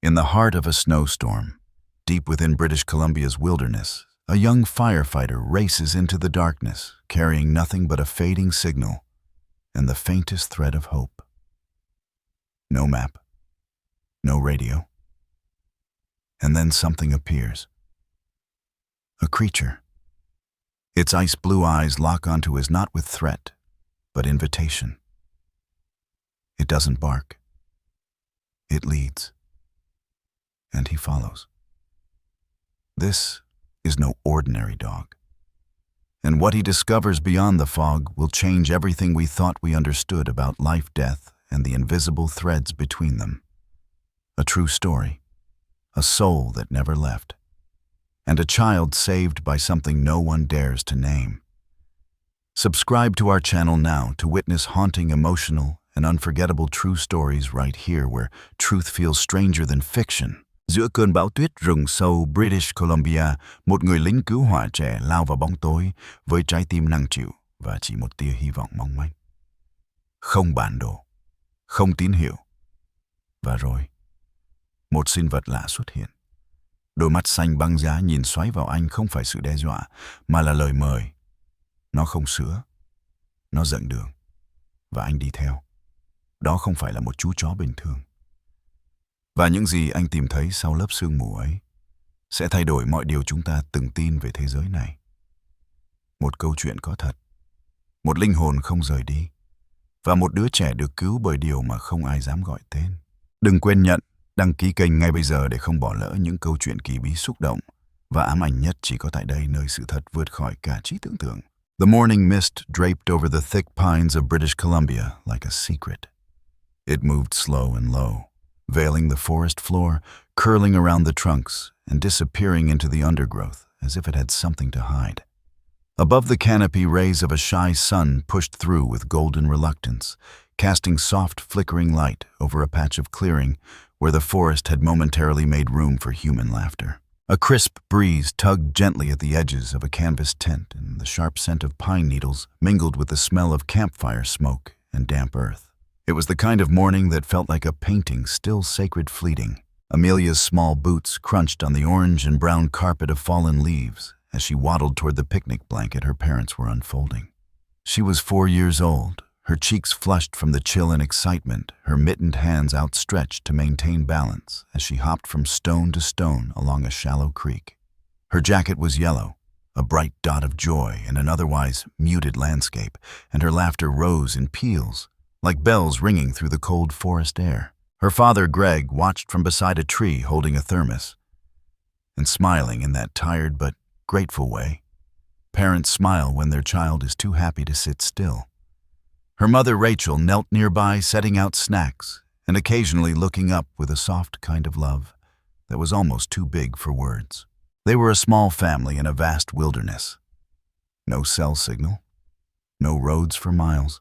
In the heart of a snowstorm, deep within British Columbia's wilderness, a young firefighter races into the darkness, carrying nothing but a fading signal and the faintest thread of hope. No map, no radio. And then something appears. A creature. Its ice-blue eyes lock onto his not with threat, but invitation. It doesn't bark. It leads. And he follows. This is no ordinary dog. And what he discovers beyond the fog will change everything we thought we understood about life, death, and the invisible threads between them. A true story, a soul that never left, and a child saved by something no one dares to name. Subscribe to our channel now to witness haunting, emotional, and unforgettable true stories right here where truth feels stranger than fiction. Giữa cơn bão tuyết rừng sâu British Columbia, một người lính cứu hỏa trẻ lao vào bóng tối với trái tim nặng trĩu và chỉ một tia hy vọng mong manh. Không bản đồ, không tín hiệu. Và rồi, một sinh vật lạ xuất hiện. Đôi mắt xanh băng giá nhìn xoáy vào anh không phải sự đe dọa, mà là lời mời. Nó không sữa, nó dẫn đường, và anh đi theo. Đó không phải là một chú chó bình thường. Và những gì anh tìm thấy sau lớp sương mù ấy sẽ thay đổi mọi điều chúng ta từng tin về thế giới này. Một câu chuyện có thật, một linh hồn không rời đi, và một đứa trẻ được cứu bởi điều mà không ai dám gọi tên. Đừng quên đăng ký kênh ngay bây giờ để không bỏ lỡ những câu chuyện kỳ bí xúc động và ám ảnh nhất chỉ có tại đây, nơi sự thật vượt khỏi cả trí tưởng tượng. The morning mist draped over the thick pines of British Columbia like a secret. It moved slow and low, veiling the forest floor, curling around the trunks, and disappearing into the undergrowth as if it had something to hide. Above the canopy, rays of a shy sun pushed through with golden reluctance, casting soft, flickering light over a patch of clearing where the forest had momentarily made room for human laughter. A crisp breeze tugged gently at the edges of a canvas tent, and the sharp scent of pine needles mingled with the smell of campfire smoke and damp earth. It was the kind of morning that felt like a painting, still sacred, fleeting. Amelia's small boots crunched on the orange and brown carpet of fallen leaves as she waddled toward the picnic blanket her parents were unfolding. She was 4 years old, her cheeks flushed from the chill and excitement, her mittened hands outstretched to maintain balance as she hopped from stone to stone along a shallow creek. Her jacket was yellow, a bright dot of joy in an otherwise muted landscape, and her laughter rose in peals, like bells ringing through the cold forest air. Her father, Greg, watched from beside a tree holding a thermos and smiling in that tired but grateful way. Parents smile when their child is too happy to sit still. Her mother, Rachel, knelt nearby setting out snacks and occasionally looking up with a soft kind of love that was almost too big for words. They were a small family in a vast wilderness. No cell signal, no roads for miles.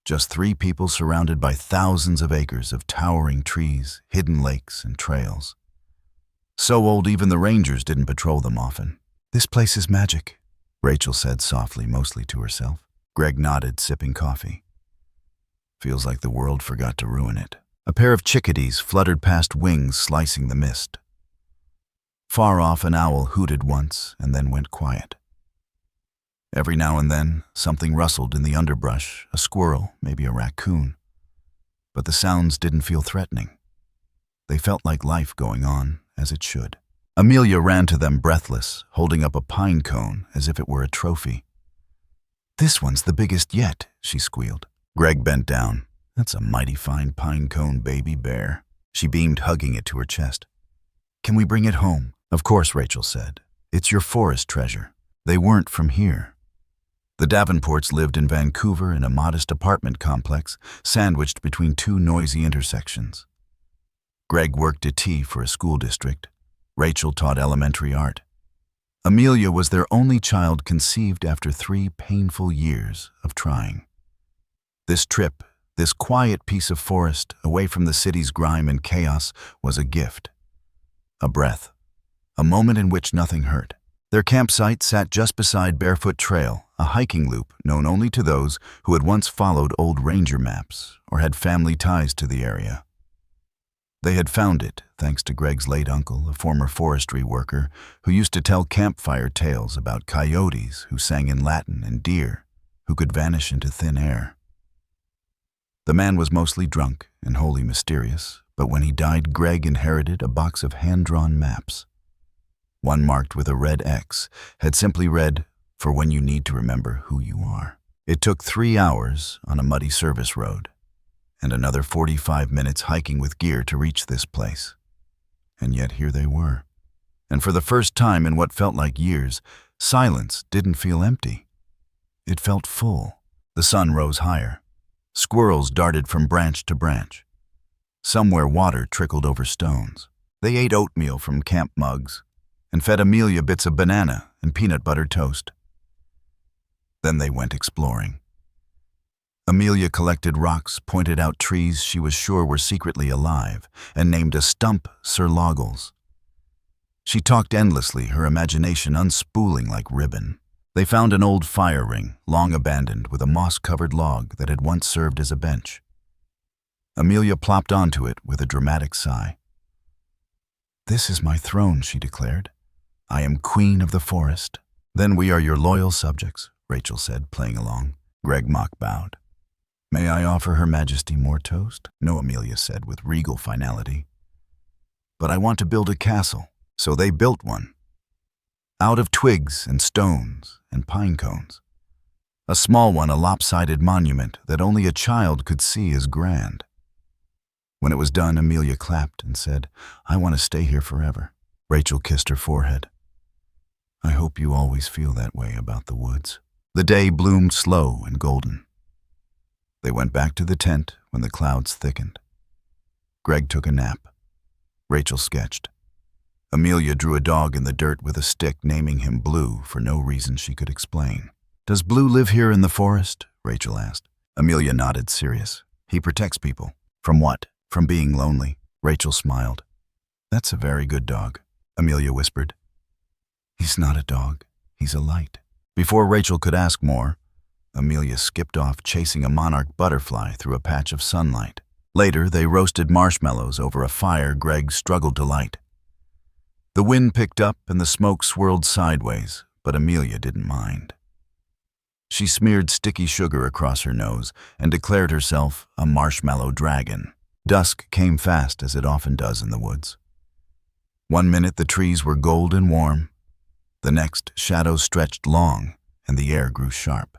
Just 3 people surrounded by thousands of acres of towering trees, hidden lakes, and trails. So old even the rangers didn't patrol them often. "This place is magic," Rachel said softly, mostly to herself. Greg nodded, sipping coffee. "Feels like the world forgot to ruin it." A pair of chickadees fluttered past, wings slicing the mist. Far off, an owl hooted once and then went quiet. Every now and then, something rustled in the underbrush, a squirrel, maybe a raccoon. But the sounds didn't feel threatening. They felt like life going on, as it should. Amelia ran to them breathless, holding up a pine cone as if it were a trophy. "This one's the biggest yet," she squealed. Greg bent down. "That's a mighty fine pine cone, baby bear." She beamed, hugging it to her chest. "Can we bring it home?" "Of course," Rachel said. "It's your forest treasure." They weren't from here. The Davenports lived in Vancouver in a modest apartment complex, sandwiched between 2 noisy intersections. Greg worked IT for a school district. Rachel taught elementary art. Amelia was their only child, conceived after 3 painful years of trying. This trip, this quiet piece of forest, away from the city's grime and chaos, was a gift. A breath. A moment in which nothing hurt. Their campsite sat just beside Barefoot Trail, a hiking loop known only to those who had once followed old ranger maps or had family ties to the area. They had found it thanks to Greg's late uncle, a former forestry worker who used to tell campfire tales about coyotes who sang in Latin and deer who could vanish into thin air. The man was mostly drunk and wholly mysterious, but when he died, Greg inherited a box of hand-drawn maps. One marked with a red X had simply read, "For when you need to remember who you are." It took 3 hours on a muddy service road, and another 45 minutes hiking with gear to reach this place. And yet here they were. And for the first time in what felt like years, silence didn't feel empty. It felt full. The sun rose higher. Squirrels darted from branch to branch. Somewhere water trickled over stones. They ate oatmeal from camp mugs and fed Amelia bits of banana and peanut butter toast. Then they went exploring. Amelia collected rocks, pointed out trees she was sure were secretly alive, and named a stump Sir Loggles. She talked endlessly, her imagination unspooling like ribbon. They found an old fire ring, long abandoned, with a moss-covered log that had once served as a bench. Amelia plopped onto it with a dramatic sigh. "This is my throne," she declared. "I am queen of the forest." "Then we are your loyal subjects," Rachel said, playing along. Greg mock bowed. "May I offer Her Majesty more toast?" "No," Amelia said with regal finality. "But I want to build a castle." So they built one. Out of twigs and stones and pine cones. A small one, a lopsided monument that only a child could see as grand. When it was done, Amelia clapped and said, "I want to stay here forever." Rachel kissed her forehead. "I hope you always feel that way about the woods." The day bloomed slow and golden. They went back to the tent when the clouds thickened. Greg took a nap. Rachel sketched. Amelia drew a dog in the dirt with a stick, naming him Blue for no reason she could explain. "Does Blue live here in the forest?" Rachel asked. Amelia nodded, serious. "He protects people." "From what?" "From being lonely." Rachel smiled. "That's a very good dog," Amelia whispered. "He's not a dog. He's a light." Before Rachel could ask more, Amelia skipped off, chasing a monarch butterfly through a patch of sunlight. Later, they roasted marshmallows over a fire Greg struggled to light. The wind picked up and the smoke swirled sideways, but Amelia didn't mind. She smeared sticky sugar across her nose and declared herself a marshmallow dragon. Dusk came fast, as it often does in the woods. One minute the trees were gold and warm. The next, shadows stretched long and the air grew sharp.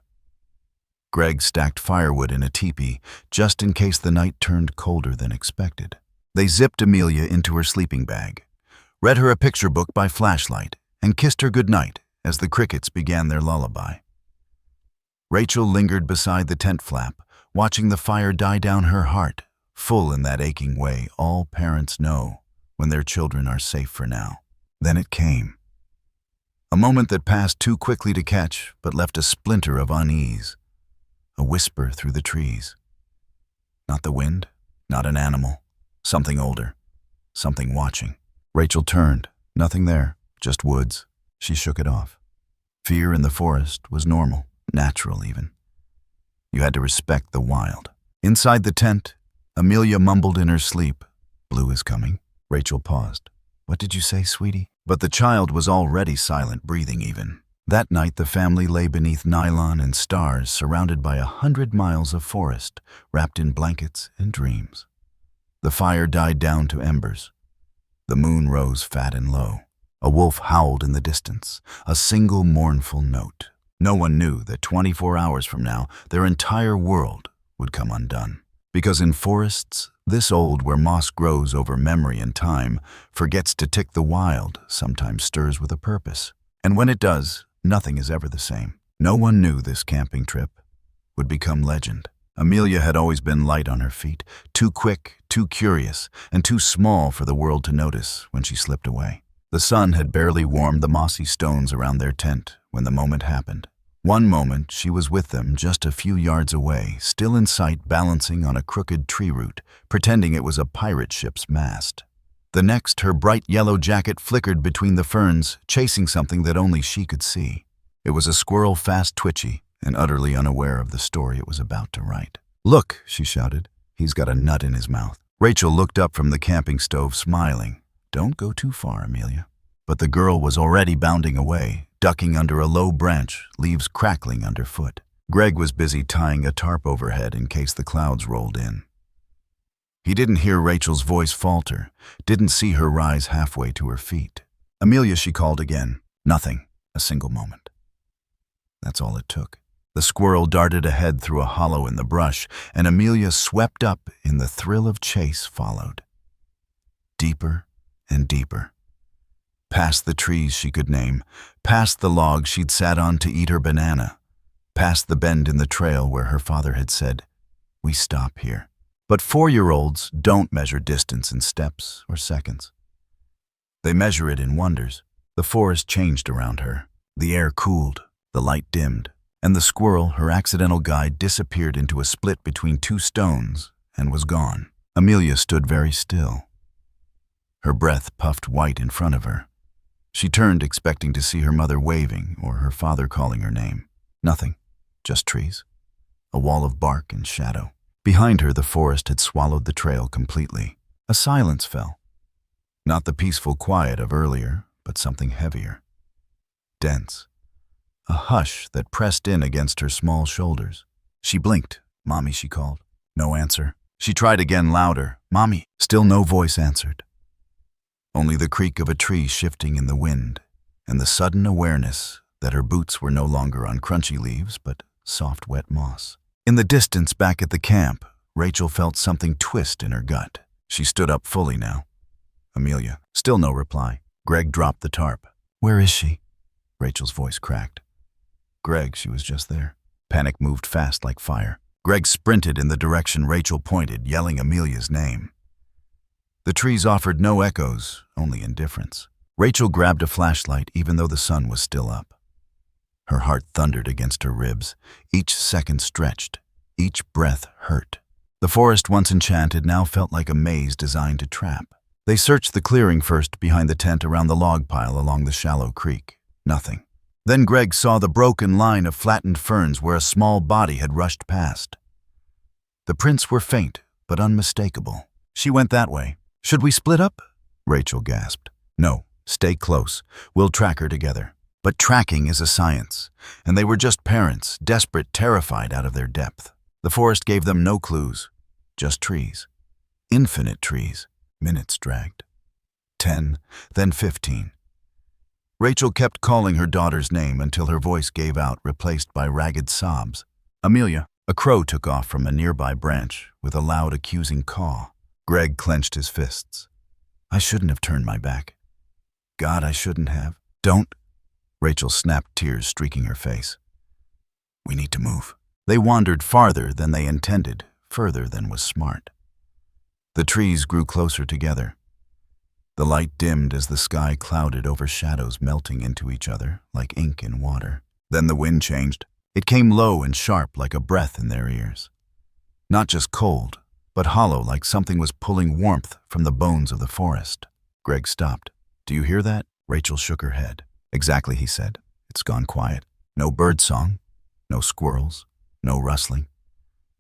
Greg stacked firewood in a teepee just in case the night turned colder than expected. They zipped Amelia into her sleeping bag, read her a picture book by flashlight, and kissed her goodnight as the crickets began their lullaby. Rachel lingered beside the tent flap, watching the fire die down, her heart full in that aching way all parents know when their children are safe for now. Then it came. A moment that passed too quickly to catch, but left a splinter of unease. A whisper through the trees. Not the wind, not an animal. Something older. Something watching. Rachel turned. Nothing there, just woods. She shook it off. Fear in the forest was normal, natural even. You had to respect the wild. Inside the tent, Amelia mumbled in her sleep, "Blue is coming." Rachel paused. "What did you say, sweetie?" But the child was already silent, breathing even. That night the family lay beneath nylon and stars, surrounded by 100 miles of forest, wrapped in blankets and dreams. The fire died down to embers. The moon rose fat and low. A wolf howled in the distance, a single mournful note. No one knew that 24 hours from now, their entire world would come undone. Because in forests this old, where moss grows over memory and time, forgets to tick, the wild sometimes stirs with a purpose. And when it does, nothing is ever the same. No one knew this camping trip would become legend. Amelia had always been light on her feet, too quick, too curious, and too small for the world to notice when she slipped away. The sun had barely warmed the mossy stones around their tent when the moment happened. One moment she was with them just a few yards away, still in sight, balancing on a crooked tree root, pretending it was a pirate ship's mast. The next, her bright yellow jacket flickered between the ferns, chasing something that only she could see. It was a squirrel, fast, twitchy, and utterly unaware of the story it was about to write. "Look," she shouted. "He's got a nut in his mouth." Rachel looked up from the camping stove, smiling. "Don't go too far, Amelia." But the girl was already bounding away, ducking under a low branch, leaves crackling underfoot. Greg was busy tying a tarp overhead in case the clouds rolled in. He didn't hear Rachel's voice falter, didn't see her rise halfway to her feet. "Amelia," she called again. Nothing. A single moment. That's all it took. The squirrel darted ahead through a hollow in the brush, and Amelia swept up, in the thrill of chase followed. Deeper and deeper. Past the trees she could name, past the log she'd sat on to eat her banana, past the bend in the trail where her father had said, "We stop here." But 4-year-olds don't measure distance in steps or seconds. They measure it in wonders. The forest changed around her. The air cooled, the light dimmed, and the squirrel, her accidental guide, disappeared into a split between 2 stones and was gone. Amelia stood very still. Her breath puffed white in front of her. She turned, expecting to see her mother waving or her father calling her name. Nothing, just trees. A wall of bark and shadow. Behind her, the forest had swallowed the trail completely. A silence fell. Not the peaceful quiet of earlier, but something heavier. Dense. A hush that pressed in against her small shoulders. She blinked. "Mommy," she called. No answer. She tried again, louder. "Mommy." Still no voice answered. Only the creak of a tree shifting in the wind, and the sudden awareness that her boots were no longer on crunchy leaves, but soft, wet moss. In the distance back at the camp, Rachel felt something twist in her gut. She stood up fully now. Amelia. Still no reply. Greg dropped the tarp. "Where is she?" Rachel's voice cracked. Greg, she was just there. Panic moved fast like fire. Greg sprinted in the direction Rachel pointed, yelling Amelia's name. The trees offered no echoes, only indifference. Rachel grabbed a flashlight even though the sun was still up. Her heart thundered against her ribs. Each second stretched. Each breath hurt. The forest, once enchanted, now felt like a maze designed to trap. They searched the clearing first, behind the tent around the log pile along the shallow creek. Nothing. Then Greg saw the broken line of flattened ferns where a small body had rushed past. The prints were faint, but unmistakable. She went that way. "Should we split up?" Rachel gasped. "No, stay close. We'll track her together." But tracking is a science, and they were just parents, desperate, terrified out of their depth. The forest gave them no clues, just trees. Infinite trees. Minutes dragged. 10, then 15. Rachel kept calling her daughter's name until her voice gave out, replaced by ragged sobs. "Amelia." A crow took off from a nearby branch with a loud, accusing caw. Greg clenched his fists. "I shouldn't have turned my back. God, I shouldn't have." "Don't." Rachel snapped, tears streaking her face. "We need to move." They wandered farther than they intended, further than was smart. The trees grew closer together. The light dimmed as the sky clouded over shadows melting into each other like ink in water. Then the wind changed. It came low and sharp like a breath in their ears. Not just cold, but hollow, like something was pulling warmth from the bones of the forest. Greg stopped. "Do you hear that?" Rachel shook her head. "Exactly," he said. "It's gone quiet. No bird song, no squirrels, no rustling.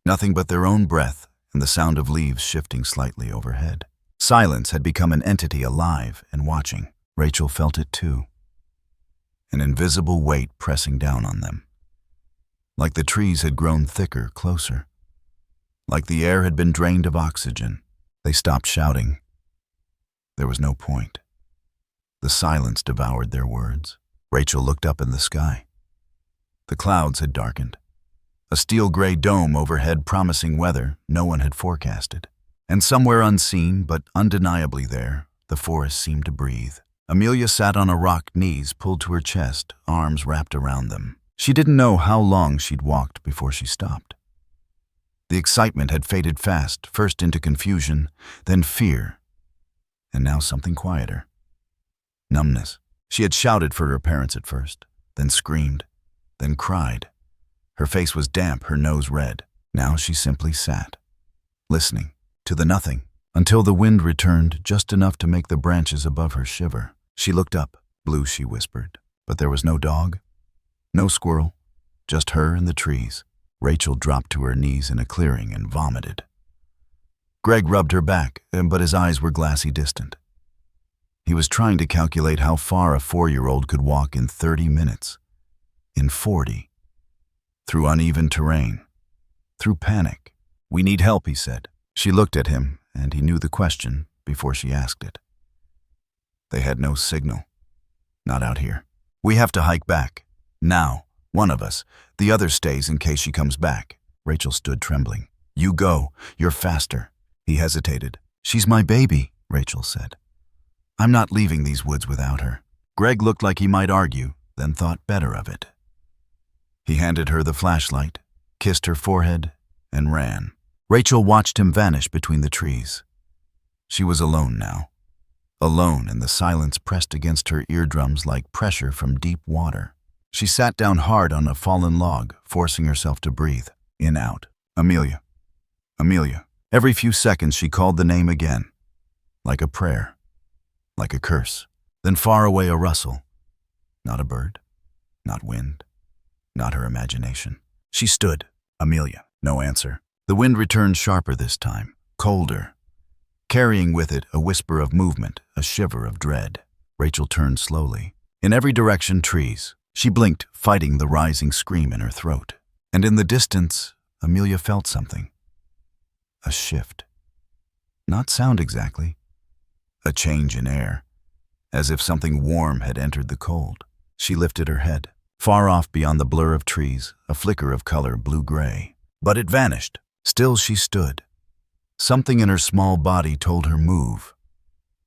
Nothing but their own breath and the sound of leaves shifting slightly overhead." Silence had become an entity alive and watching. Rachel felt it too. An invisible weight pressing down on them. Like the trees had grown thicker, closer. Like the air had been drained of oxygen. They stopped shouting. There was no point. The silence devoured their words. Rachel looked up in the sky. The clouds had darkened. A steel-gray dome overhead promising weather no one had forecasted. And somewhere unseen, but undeniably there, the forest seemed to breathe. Amelia sat on a rock, knees pulled to her chest, arms wrapped around them. She didn't know how long she'd walked before she stopped. The excitement had faded fast, first into confusion, then fear, and now something quieter. Numbness. She had shouted for her parents at first, then screamed, then cried. Her face was damp, her nose red. Now she simply sat, listening to the nothing, until the wind returned just enough to make the branches above her shiver. She looked up. "Blue," she whispered. But there was no dog, no squirrel, just her and the trees. Rachel dropped to her knees in a clearing and vomited. Greg rubbed her back, but his eyes were glassy distant. He was trying to calculate how far a 4-year-old could walk in 30 minutes, in 40, through uneven terrain, through panic. "We need help," he said. She looked at him, and he knew the question before she asked it. They had no signal. Not out here. "We have to hike back. Now. One of us. The other stays in case she comes back." Rachel stood trembling. "You go. You're faster." He hesitated. "She's my baby," Rachel said. "I'm not leaving these woods without her." Greg looked like he might argue, then thought better of it. He handed her the flashlight, kissed her forehead, and ran. Rachel watched him vanish between the trees. She was alone now. Alone, and the silence pressed against her eardrums like pressure from deep water. She sat down hard on a fallen log, forcing herself to breathe. In, out. "Amelia. Amelia." Every few seconds she called the name again, like a prayer, like a curse. Then far away a rustle. Not a bird, not wind, not her imagination. She stood. "Amelia." No answer. The wind returned sharper this time, colder, carrying with it a whisper of movement, a shiver of dread. Rachel turned slowly. In every direction, trees. She blinked, fighting the rising scream in her throat. And in the distance, Amelia felt something. A shift. Not sound exactly. A change in air, as if something warm had entered the cold. She lifted her head. Far off beyond the blur of trees, a flicker of color, blue-gray. But it vanished. Still she stood. Something in her small body told her move.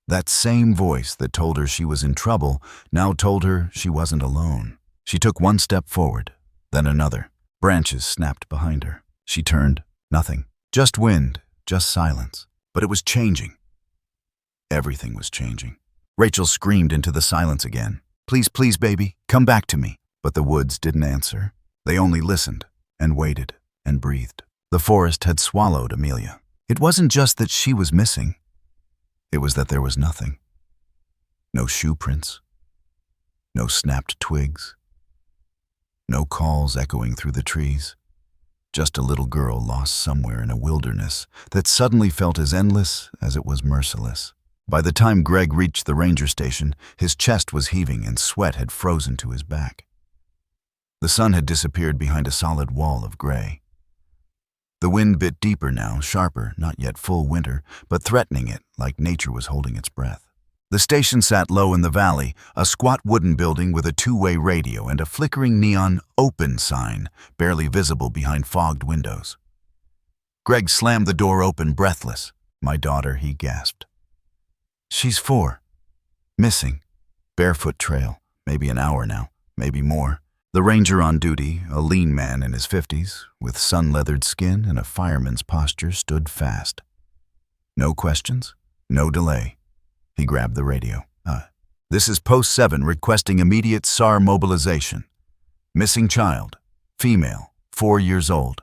That same voice that told her she was in trouble now told her she wasn't alone. She took one step forward, then another. Branches snapped behind her. She turned. Nothing. Just wind, just silence. But it was changing. Everything was changing. Rachel screamed into the silence again. "Please, please, baby, come back to me." But the woods didn't answer. They only listened and waited and breathed. The forest had swallowed Amelia. It wasn't just that she was missing. It was that there was nothing. No shoe prints. No snapped twigs. No calls echoing through the trees. Just a little girl lost somewhere in a wilderness that suddenly felt as endless as it was merciless. By the time Greg reached the ranger station, his chest was heaving and sweat had frozen to his back. The sun had disappeared behind a solid wall of gray. The wind bit deeper now, sharper, not yet full winter, but threatening it like nature was holding its breath. The station sat low in the valley, a squat wooden building with a two-way radio and a flickering neon "open" sign, barely visible behind fogged windows. Greg slammed the door open, breathless. "My daughter," he gasped. "She's 4. Missing. Barefoot trail. Maybe an hour now, maybe more." The ranger on duty, a lean man in his 50s, with sun-leathered skin and a fireman's posture, stood fast. No questions, no delay. He grabbed the radio. "This is Post 7 requesting immediate SAR mobilization. Missing child. Female, 4 years old.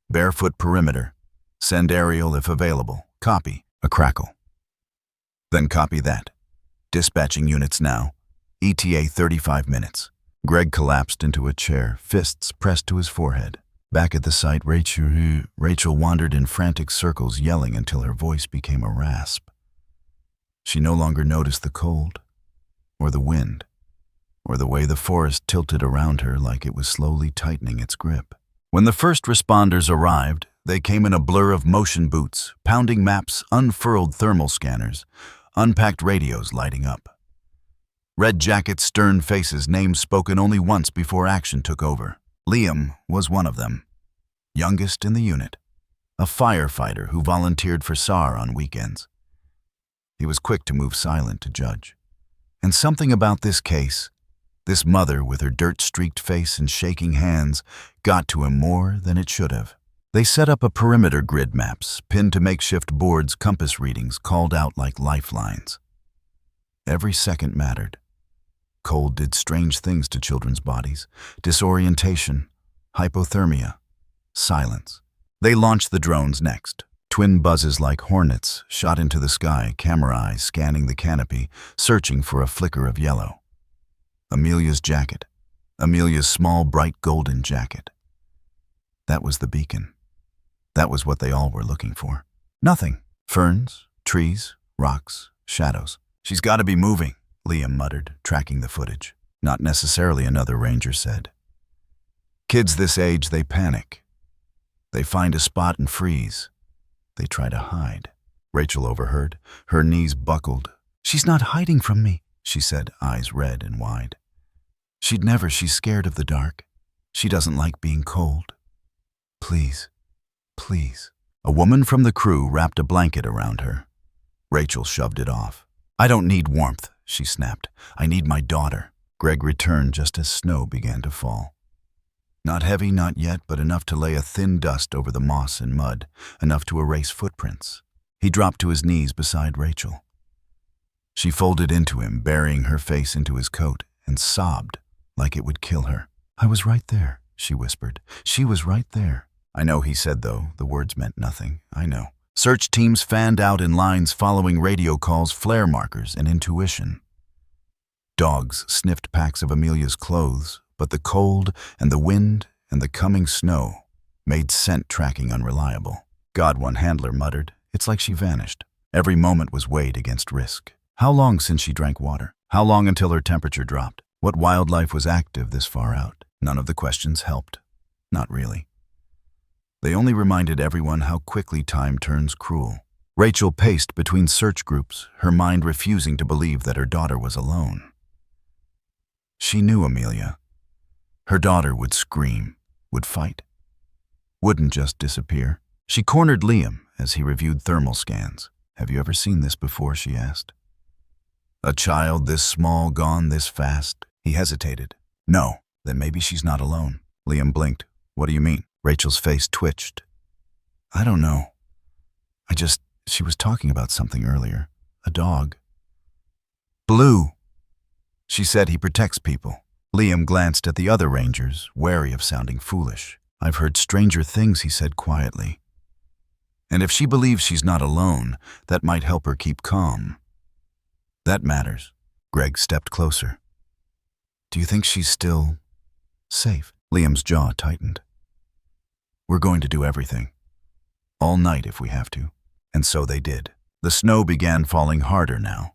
Barefoot perimeter. Send aerial if available. Copy." A crackle. "Then copy that. Dispatching units now. ETA 35 minutes. Greg collapsed into a chair, fists pressed to his forehead. Back at the site, Rachel wandered in frantic circles, yelling until her voice became a rasp. She no longer noticed the cold, or the wind, or the way the forest tilted around her like it was slowly tightening its grip. When the first responders arrived, they came in a blur of motion boots, pounding maps, unfurled thermal scanners, unpacked radios lighting up. Red jackets, stern faces, names spoken only once before action took over. Liam was one of them, youngest in the unit, a firefighter who volunteered for SAR on weekends. He was quick to move silent to judge. And something about this case, this mother with her dirt-streaked face and shaking hands, got to him more than it should have. They set up a perimeter grid maps, pinned to makeshift boards, compass readings called out like lifelines. Every second mattered. Cold did strange things to children's bodies. Disorientation, hypothermia, silence. They launched the drones next. Twin buzzes like hornets shot into the sky, camera eyes scanning the canopy, searching for a flicker of yellow. Amelia's jacket. Amelia's small, bright golden jacket. That was the beacon. That was what they all were looking for. Nothing. Ferns, trees, rocks, shadows. "She's got to be moving," Liam muttered, tracking the footage. "Not necessarily," another ranger said. "Kids this age, they panic. They find a spot and freeze. They try to hide." Rachel overheard. Her knees buckled. "She's not hiding from me," she said, eyes red and wide. "She'd never. She's scared of the dark. She doesn't like being cold. Please, please." A woman from the crew wrapped a blanket around her. Rachel shoved it off. "I don't need warmth," she snapped. "I need my daughter." Greg returned just as snow began to fall. Not heavy, not yet, but enough to lay a thin dust over the moss and mud, enough to erase footprints. He dropped to his knees beside Rachel. She folded into him, burying her face into his coat, and sobbed like it would kill her. "I was right there," she whispered. "She was right there." "I know," he said, though the words meant nothing. "I know." Search teams fanned out in lines following radio calls, flare markers, and intuition. Dogs sniffed packs of Amelia's clothes, but the cold and the wind and the coming snow made scent tracking unreliable. "God," one handler muttered. "It's like she vanished." Every moment was weighed against risk. How long since she drank water? How long until her temperature dropped? What wildlife was active this far out? None of the questions helped. Not really. They only reminded everyone how quickly time turns cruel. Rachel paced between search groups, her mind refusing to believe that her daughter was alone. She knew Amelia. Her daughter would scream, would fight, wouldn't just disappear. She cornered Liam as he reviewed thermal scans. "Have you ever seen this before?" she asked. "A child this small gone this fast?" He hesitated. "No." "Then maybe she's not alone." Liam blinked. "What do you mean?" Rachel's face twitched. "I don't know. She was talking about something earlier. A dog." "Blue." She said he protects people. Liam glanced at the other rangers, wary of sounding foolish. "I've heard stranger things," he said quietly. "And if she believes she's not alone, that might help her keep calm. That matters." Greg stepped closer. "Do you think she's still safe?" Liam's jaw tightened. "We're going to do everything. All night if we have to." And so they did. The snow began falling harder now.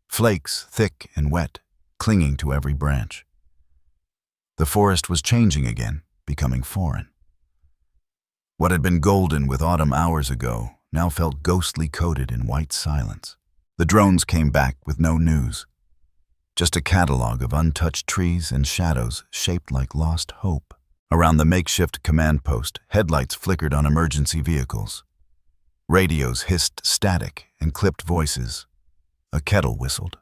Flakes, thick and wet, clinging to every branch. The forest was changing again, becoming foreign. What had been golden with autumn hours ago now felt ghostly coated in white silence. The drones came back with no news. Just a catalog of untouched trees and shadows shaped like lost hope. Around the makeshift command post, headlights flickered on emergency vehicles. Radios hissed static and clipped voices. A kettle whistled.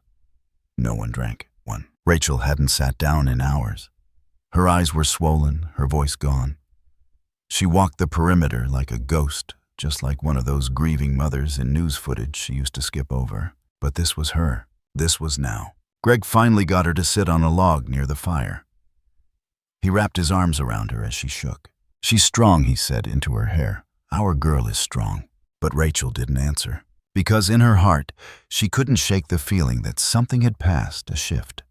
No one drank. Rachel hadn't sat down in hours. Her eyes were swollen, her voice gone. She walked the perimeter like a ghost, just like one of those grieving mothers in news footage she used to skip over. But this was her. This was now. Greg finally got her to sit on a log near the fire. He wrapped his arms around her as she shook. "She's strong," he said into her hair. "Our girl is strong." But Rachel didn't answer, because in her heart, she couldn't shake the feeling that something had passed, a shift.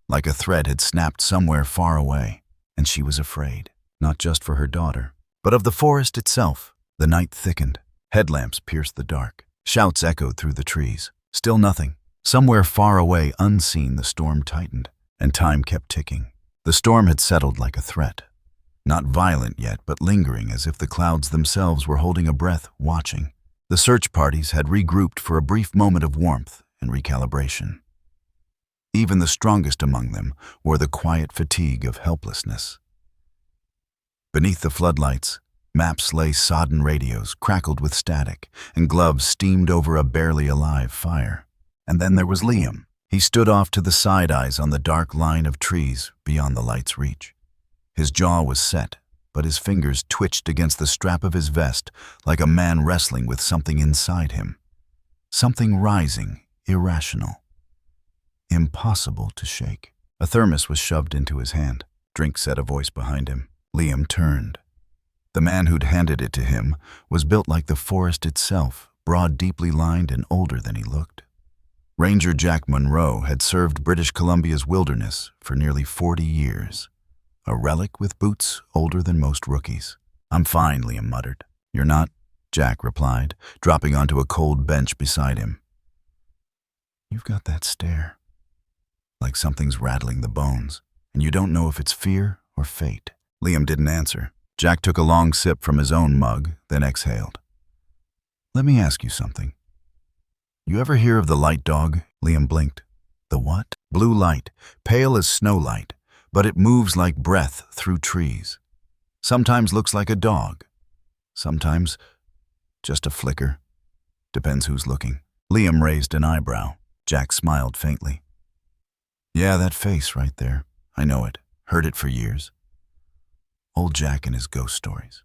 Like a thread had snapped somewhere far away, and she was afraid, not just for her daughter, but of the forest itself. The night thickened. Headlamps pierced the dark. Shouts echoed through the trees. Still nothing. Somewhere far away, unseen, the storm tightened, and time kept ticking. The storm had settled like a threat. Not violent yet, but lingering, as if the clouds themselves were holding a breath, watching. The search parties had regrouped for a brief moment of warmth and recalibration. Even the strongest among them wore the quiet fatigue of helplessness. Beneath the floodlights, maps lay sodden radios, crackled with static, and gloves steamed over a barely alive fire. And then there was Liam. He stood off to the side, eyes on the dark line of trees beyond the light's reach. His jaw was set, but his fingers twitched against the strap of his vest like a man wrestling with something inside him. Something rising, irrational. Impossible to shake. A thermos was shoved into his hand. "Drink," said a voice behind him. Liam turned. The man who'd handed it to him was built like the forest itself, broad, deeply lined, and older than he looked. Ranger Jack Monroe had served British Columbia's wilderness for nearly 40 years. A relic with boots older than most rookies. "I'm fine," Liam muttered. "You're not?" Jack replied, dropping onto a cold bench beside him. You've got that stare, like something's rattling the bones, and you don't know if it's fear or fate. Liam didn't answer. Jack took a long sip from his own mug, then exhaled. Let me ask you something. You ever hear of the light dog? Liam blinked. The what? Blue light, pale as snow light, but it moves like breath through trees. Sometimes looks like a dog. Sometimes just a flicker. Depends who's looking. Liam raised an eyebrow. Jack smiled faintly. Yeah, that face right there. I know it. Heard it for years. Old Jack and his ghost stories.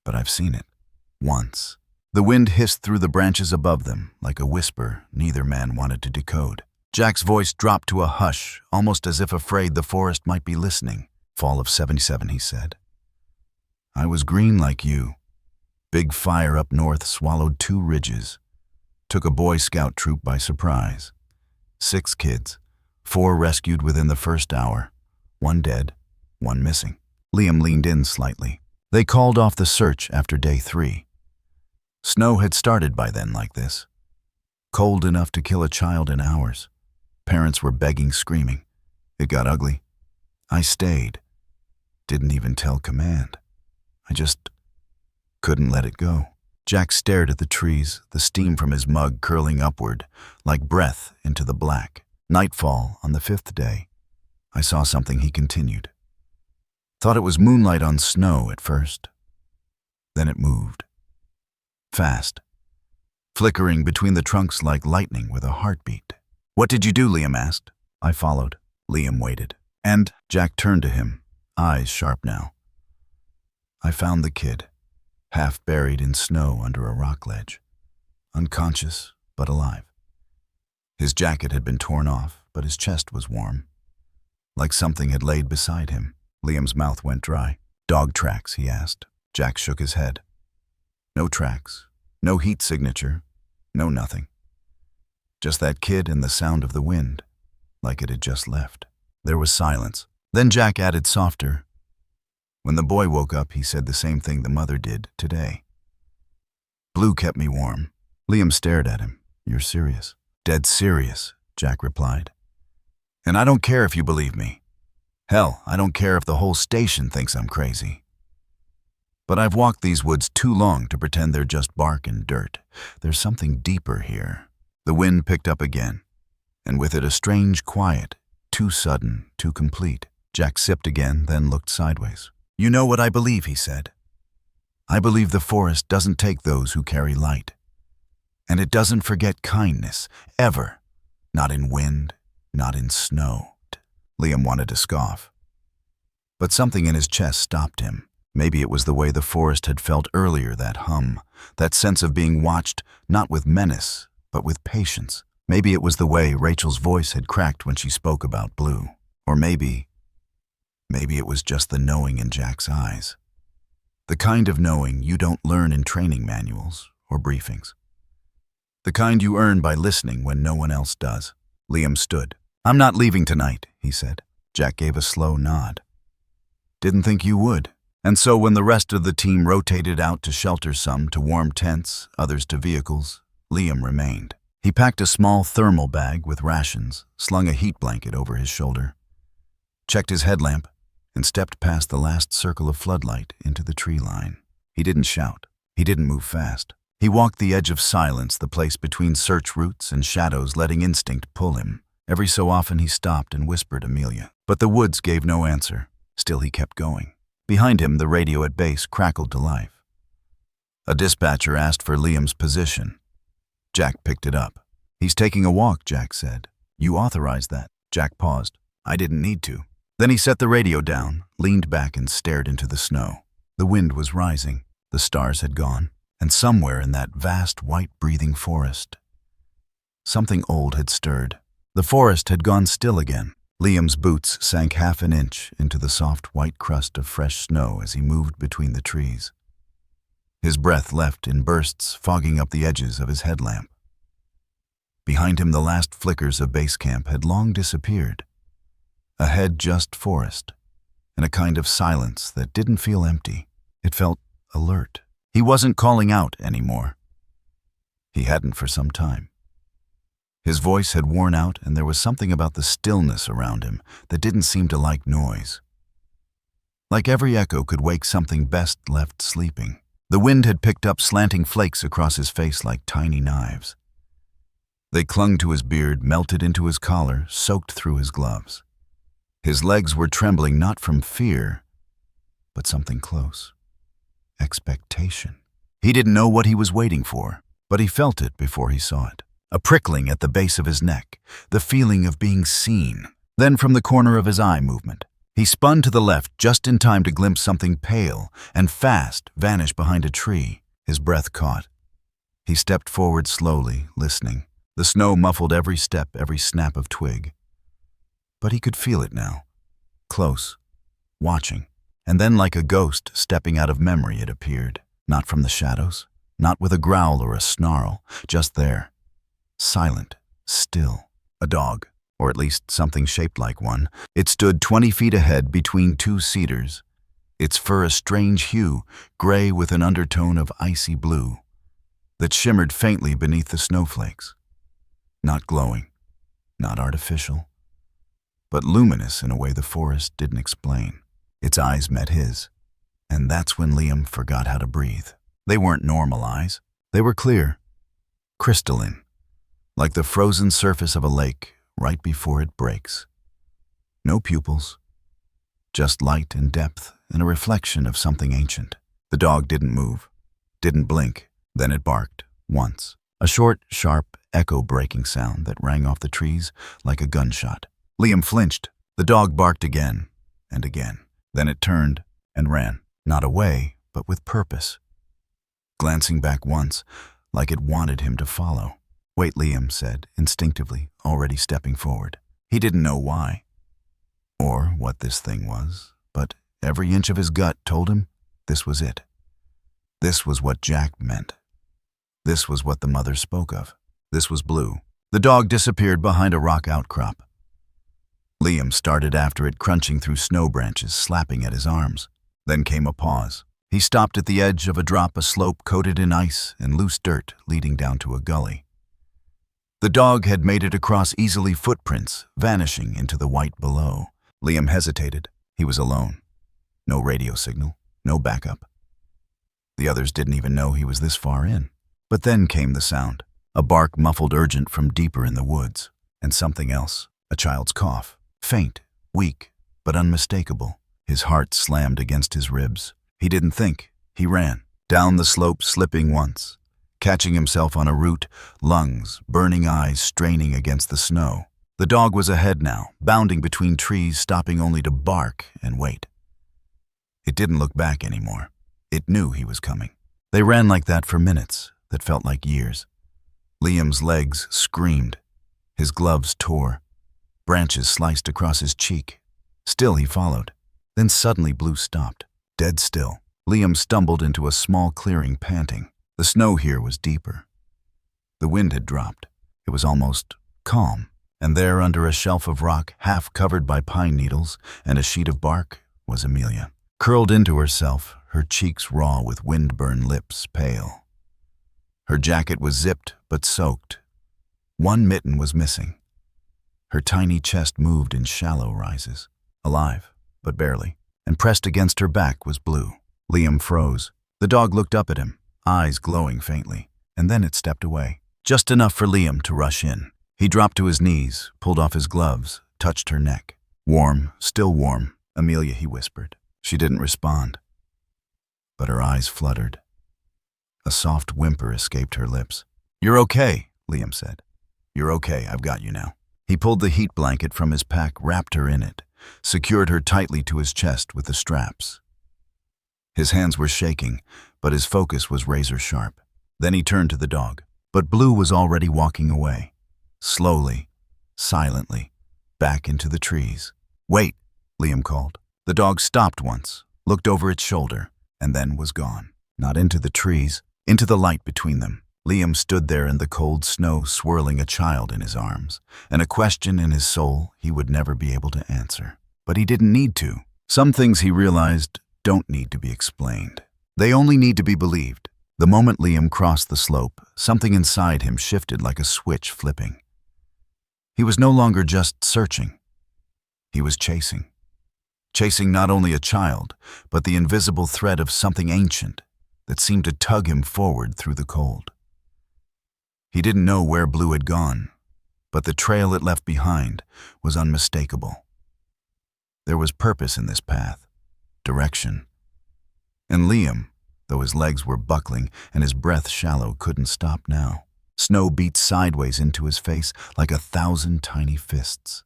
But I've seen it. Once. The wind hissed through the branches above them, like a whisper neither man wanted to decode. Jack's voice dropped to a hush, almost as if afraid the forest might be listening. Fall of '77, he said. I was green like you. Big fire up north swallowed 2 ridges. Took a Boy Scout troop by surprise. 6 kids, 4 rescued within the first hour. 1 dead, 1 missing. Liam leaned in slightly. They called off the search after day 3. Snow had started by then like this. Cold enough to kill a child in hours. Parents were begging, screaming. It got ugly. I stayed. Didn't even tell command. I just couldn't let it go. Jack stared at the trees, the steam from his mug curling upward, like breath into the black. Nightfall on the 5th day. I saw something, he continued. Thought it was moonlight on snow at first. Then it moved. Fast. Flickering between the trunks like lightning with a heartbeat. What did you do? Liam asked. I followed. Liam waited. And Jack turned to him, eyes sharp now. I found the kid, half buried in snow under a rock ledge. Unconscious, but alive. His jacket had been torn off, but his chest was warm. Like something had laid beside him. Liam's mouth went dry. Dog tracks, he asked. Jack shook his head. No tracks, no heat signature, no nothing. Just that kid and the sound of the wind, like it had just left. There was silence. Then Jack added softer. When the boy woke up, he said the same thing the mother did today. Blue kept me warm. Liam stared at him. You're serious? Dead serious, Jack replied. And I don't care if you believe me. Hell, I don't care if the whole station thinks I'm crazy. But I've walked these woods too long to pretend they're just bark and dirt. There's something deeper here. The wind picked up again, and with it a strange quiet, too sudden, too complete. Jack sipped again, then looked sideways. You know what I believe, he said. I believe the forest doesn't take those who carry light. And it doesn't forget kindness, ever. Not in wind, not in snow. Liam wanted to scoff. But something in his chest stopped him. Maybe it was the way the forest had felt earlier, that hum, that sense of being watched, not with menace, but with patience. Maybe it was the way Rachel's voice had cracked when she spoke about Blue. Or maybe it was just the knowing in Jack's eyes. The kind of knowing you don't learn in training manuals or briefings. The kind you earn by listening when no one else does. Liam stood. I'm not leaving tonight, he said. Jack gave a slow nod. Didn't think you would. And so when the rest of the team rotated out to shelter, some to warm tents, others to vehicles, Liam remained. He packed a small thermal bag with rations, slung a heat blanket over his shoulder, checked his headlamp, and stepped past the last circle of floodlight into the tree line. He didn't shout. He didn't move fast. He walked the edge of silence, the place between search routes and shadows, letting instinct pull him. Every so often he stopped and whispered Amelia. But the woods gave no answer. Still he kept going. Behind him, the radio at base crackled to life. A dispatcher asked for Liam's position. Jack picked it up. He's taking a walk, Jack said. You authorized that. Jack paused. I didn't need to. Then he set the radio down, leaned back and stared into the snow. The wind was rising. The stars had gone. And somewhere in that vast, white-breathing forest, something old had stirred. The forest had gone still again. Liam's boots sank half an inch into the soft white crust of fresh snow as he moved between the trees. His breath left in bursts, fogging up the edges of his headlamp. Behind him, the last flickers of base camp had long disappeared. Ahead, just forest, and a kind of silence that didn't feel empty. It felt alert. He wasn't calling out anymore. He hadn't for some time. His voice had worn out, and there was something about the stillness around him that didn't seem to like noise. Like every echo could wake something best left sleeping. The wind had picked up slanting flakes across his face like tiny knives. They clung to his beard, melted into his collar, soaked through his gloves. His legs were trembling not from fear, but something close. Expectation. He didn't know what he was waiting for, but he felt it before he saw it. A prickling at the base of his neck, the feeling of being seen. Then from the corner of his eye movement. He spun to the left just in time to glimpse something pale and fast vanish behind a tree. His breath caught. He stepped forward slowly, listening. The snow muffled every step, every snap of twig. But he could feel it now. Close. Watching. And then like a ghost stepping out of memory it appeared. Not from the shadows. Not with a growl or a snarl. Just there. Silent. Still. A dog. Or at least something shaped like one. It stood 20 feet ahead between two cedars, its fur a strange hue, gray with an undertone of icy blue, that shimmered faintly beneath the snowflakes. Not glowing, not artificial, but luminous in a way the forest didn't explain. Its eyes met his, and that's when Liam forgot how to breathe. They weren't normal eyes. They were clear, crystalline, like the frozen surface of a lake right before it breaks. No pupils, just light and depth and a reflection of something ancient. The dog didn't move, didn't blink. Then it barked, once. A short, sharp, echo-breaking sound that rang off the trees like a gunshot. Liam flinched. The dog barked again and again. Then it turned and ran, not away, but with purpose. Glancing back once, like it wanted him to follow. "Wait," Liam said, instinctively, already stepping forward. He didn't know why, or what this thing was, but every inch of his gut told him this was it. This was what Jack meant. This was what the mother spoke of. This was Blue. The dog disappeared behind a rock outcrop. Liam started after it, crunching through snow branches, slapping at his arms. Then came a pause. He stopped at the edge of a drop, a slope coated in ice and loose dirt leading down to a gully. The dog had made it across easily, footprints vanishing into the white below. Liam hesitated. He was alone. No radio signal, no backup. The others didn't even know he was this far in. But then came the sound, a bark muffled urgent from deeper in the woods, and something else, a child's cough, faint, weak, but unmistakable. His heart slammed against his ribs. He didn't think. He ran, down the slope, slipping once, catching himself on a root, lungs, burning eyes straining against the snow. The dog was ahead now, bounding between trees, stopping only to bark and wait. It didn't look back anymore. It knew he was coming. They ran like that for minutes that felt like years. Liam's legs screamed. His gloves tore. Branches sliced across his cheek. Still he followed. Then suddenly Blue stopped, dead still. Liam stumbled into a small clearing, panting. The snow here was deeper. The wind had dropped. It was almost calm. And there, under a shelf of rock, half covered by pine needles and a sheet of bark, was Amelia. Curled into herself, her cheeks raw with wind-burned lips pale. Her jacket was zipped but soaked. One mitten was missing. Her tiny chest moved in shallow rises, alive, but barely, and pressed against her back was Blue. Liam froze. The dog looked up at him, eyes glowing faintly, and then it stepped away. Just enough for Liam to rush in. He dropped to his knees, pulled off his gloves, touched her neck. "Warm, still warm, Amelia," he whispered. She didn't respond, but her eyes fluttered. A soft whimper escaped her lips. "You're okay," Liam said. "You're okay, I've got you now." He pulled the heat blanket from his pack, wrapped her in it, secured her tightly to his chest with the straps. His hands were shaking, but his focus was razor sharp. Then he turned to the dog, but Blue was already walking away. Slowly, silently, back into the trees. "Wait," Liam called. The dog stopped once, looked over its shoulder, and then was gone. Not into the trees, into the light between them. Liam stood there in the cold snow, swirling a child in his arms, and a question in his soul he would never be able to answer. But he didn't need to. Some things, he realized, don't need to be explained. They only need to be believed. The moment Liam crossed the slope, something inside him shifted like a switch flipping. He was no longer just searching. He was chasing. Chasing not only a child, but the invisible thread of something ancient that seemed to tug him forward through the cold. He didn't know where Blue had gone, but the trail it left behind was unmistakable. There was purpose in this path, direction. And Liam, though his legs were buckling and his breath shallow, couldn't stop now. Snow beat sideways into his face like 1,000 tiny fists.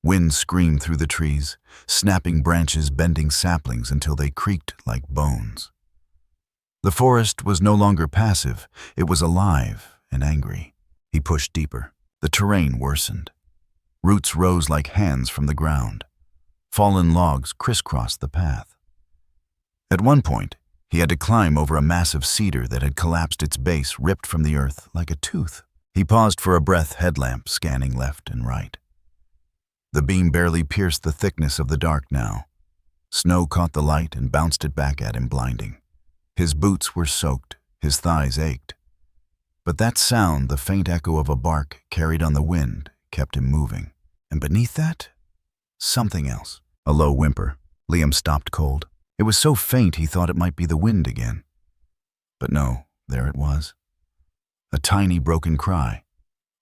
Wind screamed through the trees, snapping branches, bending saplings until they creaked like bones. The forest was no longer passive, it was alive and angry. He pushed deeper. The terrain worsened. Roots rose like hands from the ground. Fallen logs crisscrossed the path. At one point, he had to climb over a massive cedar that had collapsed, its base ripped from the earth like a tooth. He paused for a breath, headlamp scanning left and right. The beam barely pierced the thickness of the dark now. Snow caught the light and bounced it back at him, blinding. His boots were soaked, his thighs ached. But that sound, the faint echo of a bark carried on the wind, kept him moving. And beneath that, something else. A low whimper. Liam stopped cold. It was so faint he thought it might be the wind again. But no, there it was. A tiny broken cry.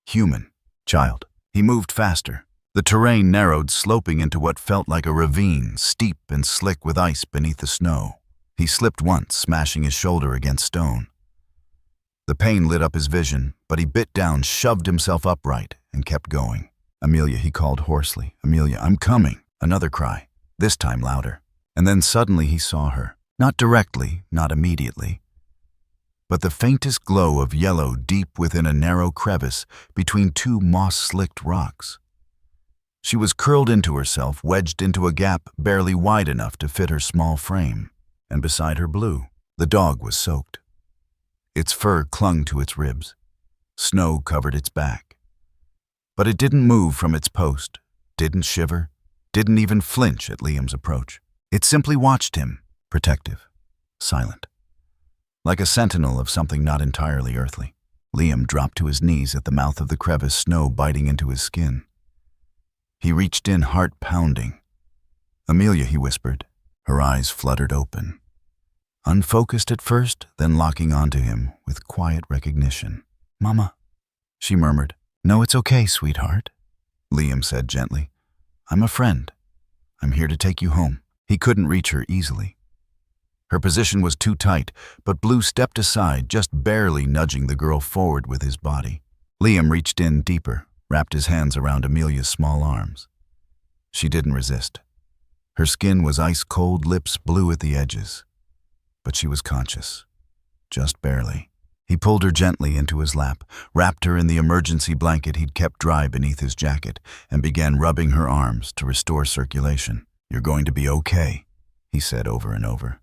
Human. Child. He moved faster. The terrain narrowed, sloping into what felt like a ravine, steep and slick with ice beneath the snow. He slipped once, smashing his shoulder against stone. The pain lit up his vision, but he bit down, shoved himself upright, and kept going. Amelia, he called hoarsely. Amelia, I'm coming. Another cry, this time louder. And then suddenly he saw her. Not directly, not immediately, but the faintest glow of yellow deep within a narrow crevice between two moss-slicked rocks. She was curled into herself, wedged into a gap barely wide enough to fit her small frame. And beside her, Blue. The dog was soaked. Its fur clung to its ribs. Snow covered its back. But it didn't move from its post, didn't shiver, didn't even flinch at Liam's approach. It simply watched him, protective, silent. Like a sentinel of something not entirely earthly. Liam dropped to his knees at the mouth of the crevice, snow biting into his skin. He reached in, heart pounding. Amelia, he whispered. Her eyes fluttered open. Unfocused at first, then locking onto him with quiet recognition. Mama, she murmured. No, it's okay, sweetheart, Liam said gently. I'm a friend. I'm here to take you home. He couldn't reach her easily. Her position was too tight, but Blue stepped aside, just barely nudging the girl forward with his body. Liam reached in deeper, wrapped his hands around Amelia's small arms. She didn't resist. Her skin was ice-cold, lips blue at the edges. But she was conscious, just barely. He pulled her gently into his lap, wrapped her in the emergency blanket he'd kept dry beneath his jacket, and began rubbing her arms to restore circulation. You're going to be okay, he said over and over.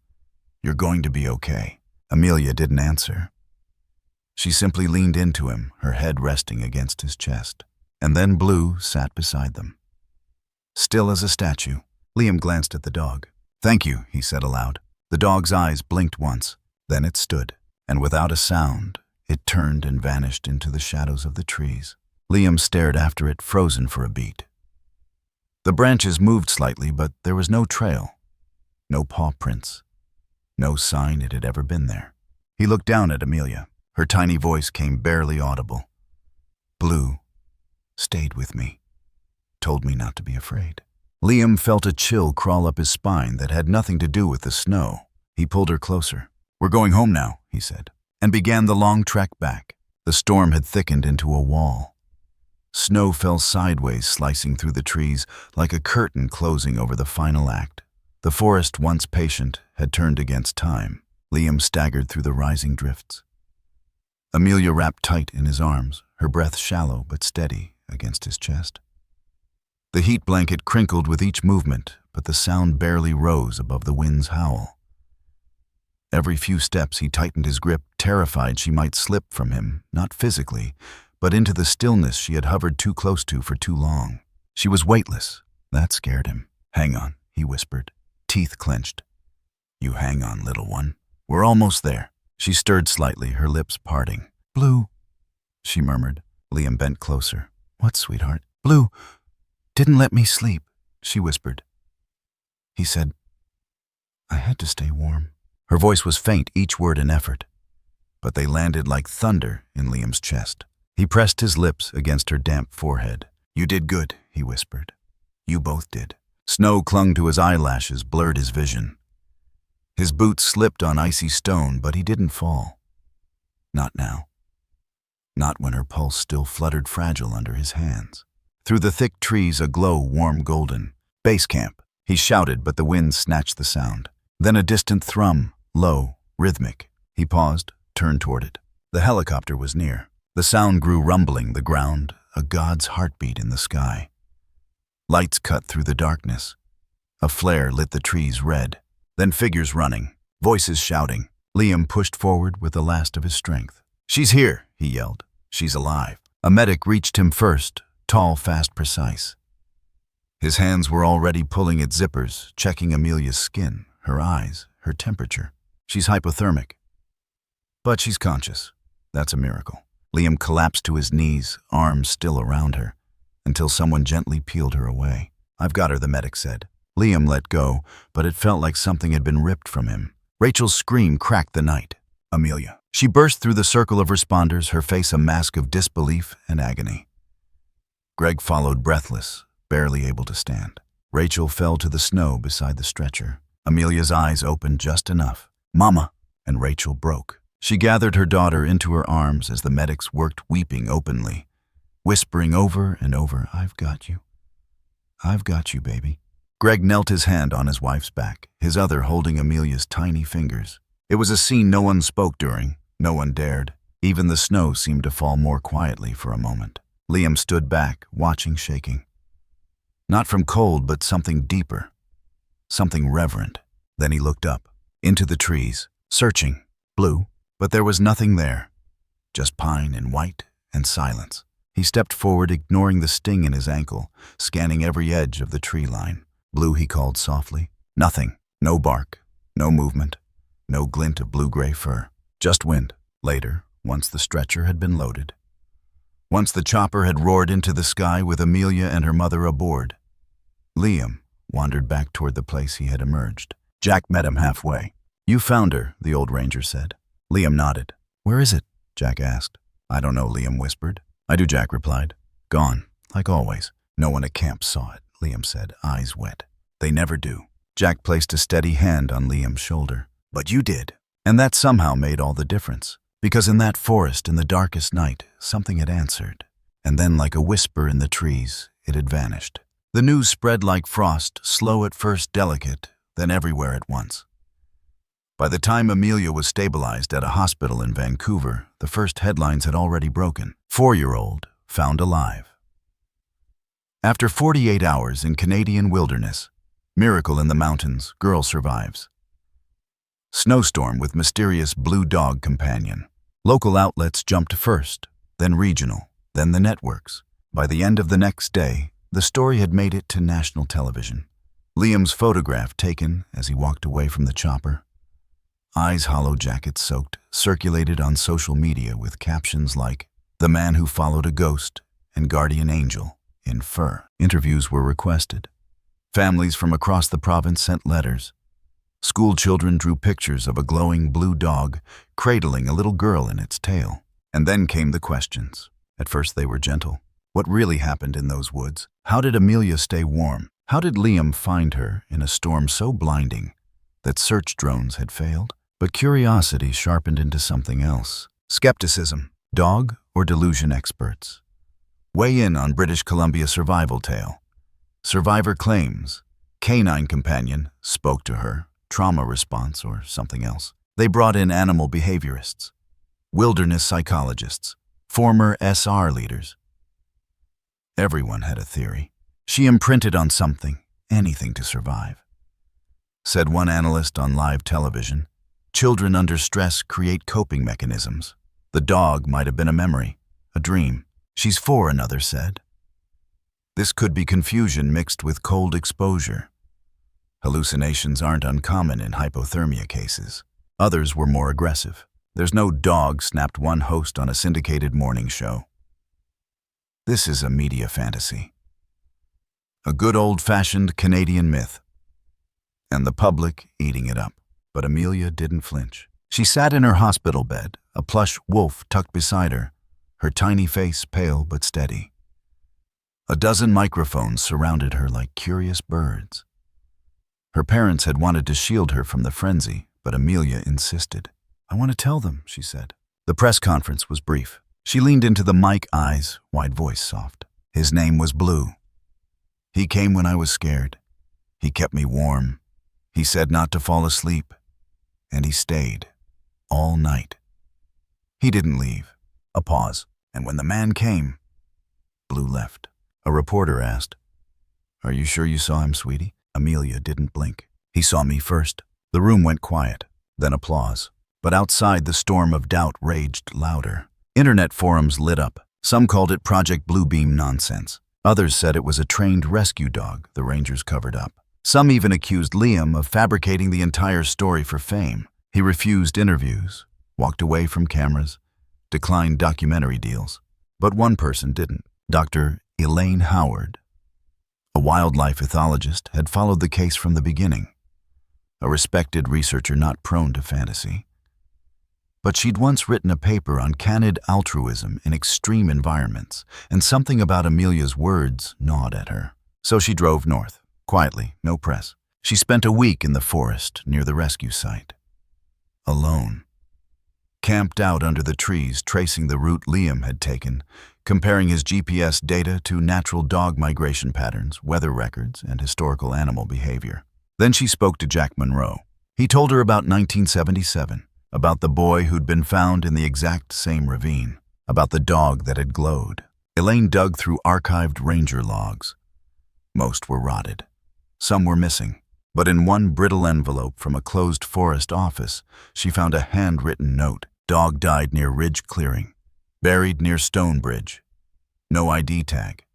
You're going to be okay. Amelia didn't answer. She simply leaned into him, her head resting against his chest. And then Blue sat beside them. Still as a statue, Liam glanced at the dog. Thank you, he said aloud. The dog's eyes blinked once, then it stood, and without a sound, it turned and vanished into the shadows of the trees. Liam stared after it, frozen for a beat. The branches moved slightly, but there was no trail, no paw prints, no sign it had ever been there. He looked down at Amelia. Her tiny voice came barely audible. Blue stayed with me, told me not to be afraid. Liam felt a chill crawl up his spine that had nothing to do with the snow. He pulled her closer. We're going home now, he said, and began the long trek back. The storm had thickened into a wall. Snow fell sideways, slicing through the trees like a curtain closing over the final act. The forest, once patient, had turned against time. Liam staggered through the rising drifts. Amelia wrapped tight in his arms, her breath shallow but steady against his chest. The heat blanket crinkled with each movement, but the sound barely rose above the wind's howl. Every few steps he tightened his grip, terrified she might slip from him, not physically, but into the stillness she had hovered too close to for too long. She was weightless. That scared him. Hang on, he whispered, teeth clenched. You hang on, little one. We're almost there. She stirred slightly, her lips parting. Blue, she murmured. Liam bent closer. What, sweetheart? Blue didn't let me sleep, she whispered. He said, I had to stay warm. Her voice was faint, each word an effort, but they landed like thunder in Liam's chest. He pressed his lips against her damp forehead. You did good, he whispered. You both did. Snow clung to his eyelashes, blurred his vision. His boots slipped on icy stone, but he didn't fall. Not now. Not when her pulse still fluttered fragile under his hands. Through the thick trees, a glow warm golden. Base camp, he shouted, but the wind snatched the sound. Then a distant thrum, low, rhythmic. He paused, turned toward it. The helicopter was near. The sound grew rumbling, the ground, a god's heartbeat in the sky. Lights cut through the darkness. A flare lit the trees red. Then figures running, voices shouting. Liam pushed forward with the last of his strength. She's here, he yelled. She's alive. A medic reached him first, tall, fast, precise. His hands were already pulling at zippers, checking Amelia's skin, her eyes, her temperature. She's hypothermic. But she's conscious. That's a miracle. Liam collapsed to his knees, arms still around her, until someone gently peeled her away. I've got her, the medic said. Liam let go, but it felt like something had been ripped from him. Rachel's scream cracked the night. Amelia. She burst through the circle of responders, her face a mask of disbelief and agony. Greg followed breathless, barely able to stand. Rachel fell to the snow beside the stretcher. Amelia's eyes opened just enough. Mama! And Rachel broke. She gathered her daughter into her arms as the medics worked, weeping openly, whispering over and over, I've got you. I've got you, baby. Greg knelt his hand on his wife's back, his other holding Amelia's tiny fingers. It was a scene no one spoke during, no one dared. Even the snow seemed to fall more quietly for a moment. Liam stood back, watching, shaking. Not from cold, but something deeper, something reverent. Then he looked up, into the trees, searching, blue, but there was nothing there, just pine and white and silence. He stepped forward, ignoring the sting in his ankle, scanning every edge of the tree line. Blue, he called softly. Nothing. No bark. No movement. No glint of blue-gray fur. Just wind. Later, once the stretcher had been loaded. Once the chopper had roared into the sky with Amelia and her mother aboard. Liam wandered back toward the place he had emerged. Jack met him halfway. You found her, the old ranger said. Liam nodded. Where is it? Jack asked. I don't know, Liam whispered. I do, Jack replied. Gone, like always. No one at camp saw it, Liam said, eyes wet. They never do. Jack placed a steady hand on Liam's shoulder. But you did. And that somehow made all the difference. Because in that forest, in the darkest night, something had answered. And then, like a whisper in the trees, it had vanished. The news spread like frost, slow at first, delicate, then everywhere at once. By the time Amelia was stabilized at a hospital in Vancouver, the first headlines had already broken. 4-year-old found alive. After 48 hours in Canadian wilderness, miracle in the mountains, girl survives. Snowstorm with mysterious blue dog companion. Local outlets jumped first, then regional, then the networks. By the end of the next day, the story had made it to national television. Liam's photograph taken as he walked away from the chopper. Eyes hollow, jacket soaked, circulated on social media with captions like, The man who followed a ghost and guardian angel in fur. Interviews were requested. Families from across the province sent letters. School children drew pictures of a glowing blue dog cradling a little girl in its tail. And then came the questions. At first they were gentle. What really happened in those woods? How did Amelia stay warm? How did Liam find her in a storm so blinding that search drones had failed? But curiosity sharpened into something else. Skepticism. Dog or delusion experts. Weigh in on British Columbia survival tale. Survivor claims. Canine companion spoke to her. Trauma response or something else. They brought in animal behaviorists. Wilderness psychologists. Former SR leaders. Everyone had a theory. She imprinted on something, anything to survive. Said one analyst on live television, children under stress create coping mechanisms. The dog might have been a memory, a dream. She's 4, another said. This could be confusion mixed with cold exposure. Hallucinations aren't uncommon in hypothermia cases. Others were more aggressive. "There's no dog," snapped one host on a syndicated morning show. This is a media fantasy. A good old-fashioned Canadian myth. And the public eating it up. But Amelia didn't flinch. She sat in her hospital bed, a plush wolf tucked beside her, her tiny face pale but steady. A dozen microphones surrounded her like curious birds. Her parents had wanted to shield her from the frenzy, but Amelia insisted. "I want to tell them," she said. The press conference was brief. She leaned into the mic, eyes, wide voice soft. "His name was Blue. He came when I was scared. He kept me warm. He said not to fall asleep. And he stayed. All night. He didn't leave." A pause. "And when the man came, Blue left." A reporter asked, "Are you sure you saw him, sweetie?" Amelia didn't blink. "He saw me first." The room went quiet, then applause. But outside, the storm of doubt raged louder. Internet forums lit up. Some called it Project Bluebeam nonsense. Others said it was a trained rescue dog the Rangers covered up. Some even accused Liam of fabricating the entire story for fame. He refused interviews, walked away from cameras, declined documentary deals. But one person didn't. Dr. Elaine Howard, a wildlife ethologist, had followed the case from the beginning. A respected researcher not prone to fantasy. But she'd once written a paper on canid altruism in extreme environments, and something about Amelia's words gnawed at her. So she drove north, quietly, no press. She spent a week in the forest near the rescue site. Alone. Camped out under the trees, tracing the route Liam had taken, comparing his GPS data to natural dog migration patterns, weather records, and historical animal behavior. Then she spoke to Jack Monroe. He told her about 1977, about the boy who'd been found in the exact same ravine, about the dog that had glowed. Elaine dug through archived ranger logs. Most were rotted. Some were missing. But in one brittle envelope from a closed forest office, she found a handwritten note. "Dog died near Ridge Clearing. Buried near Stone Bridge. No ID tag.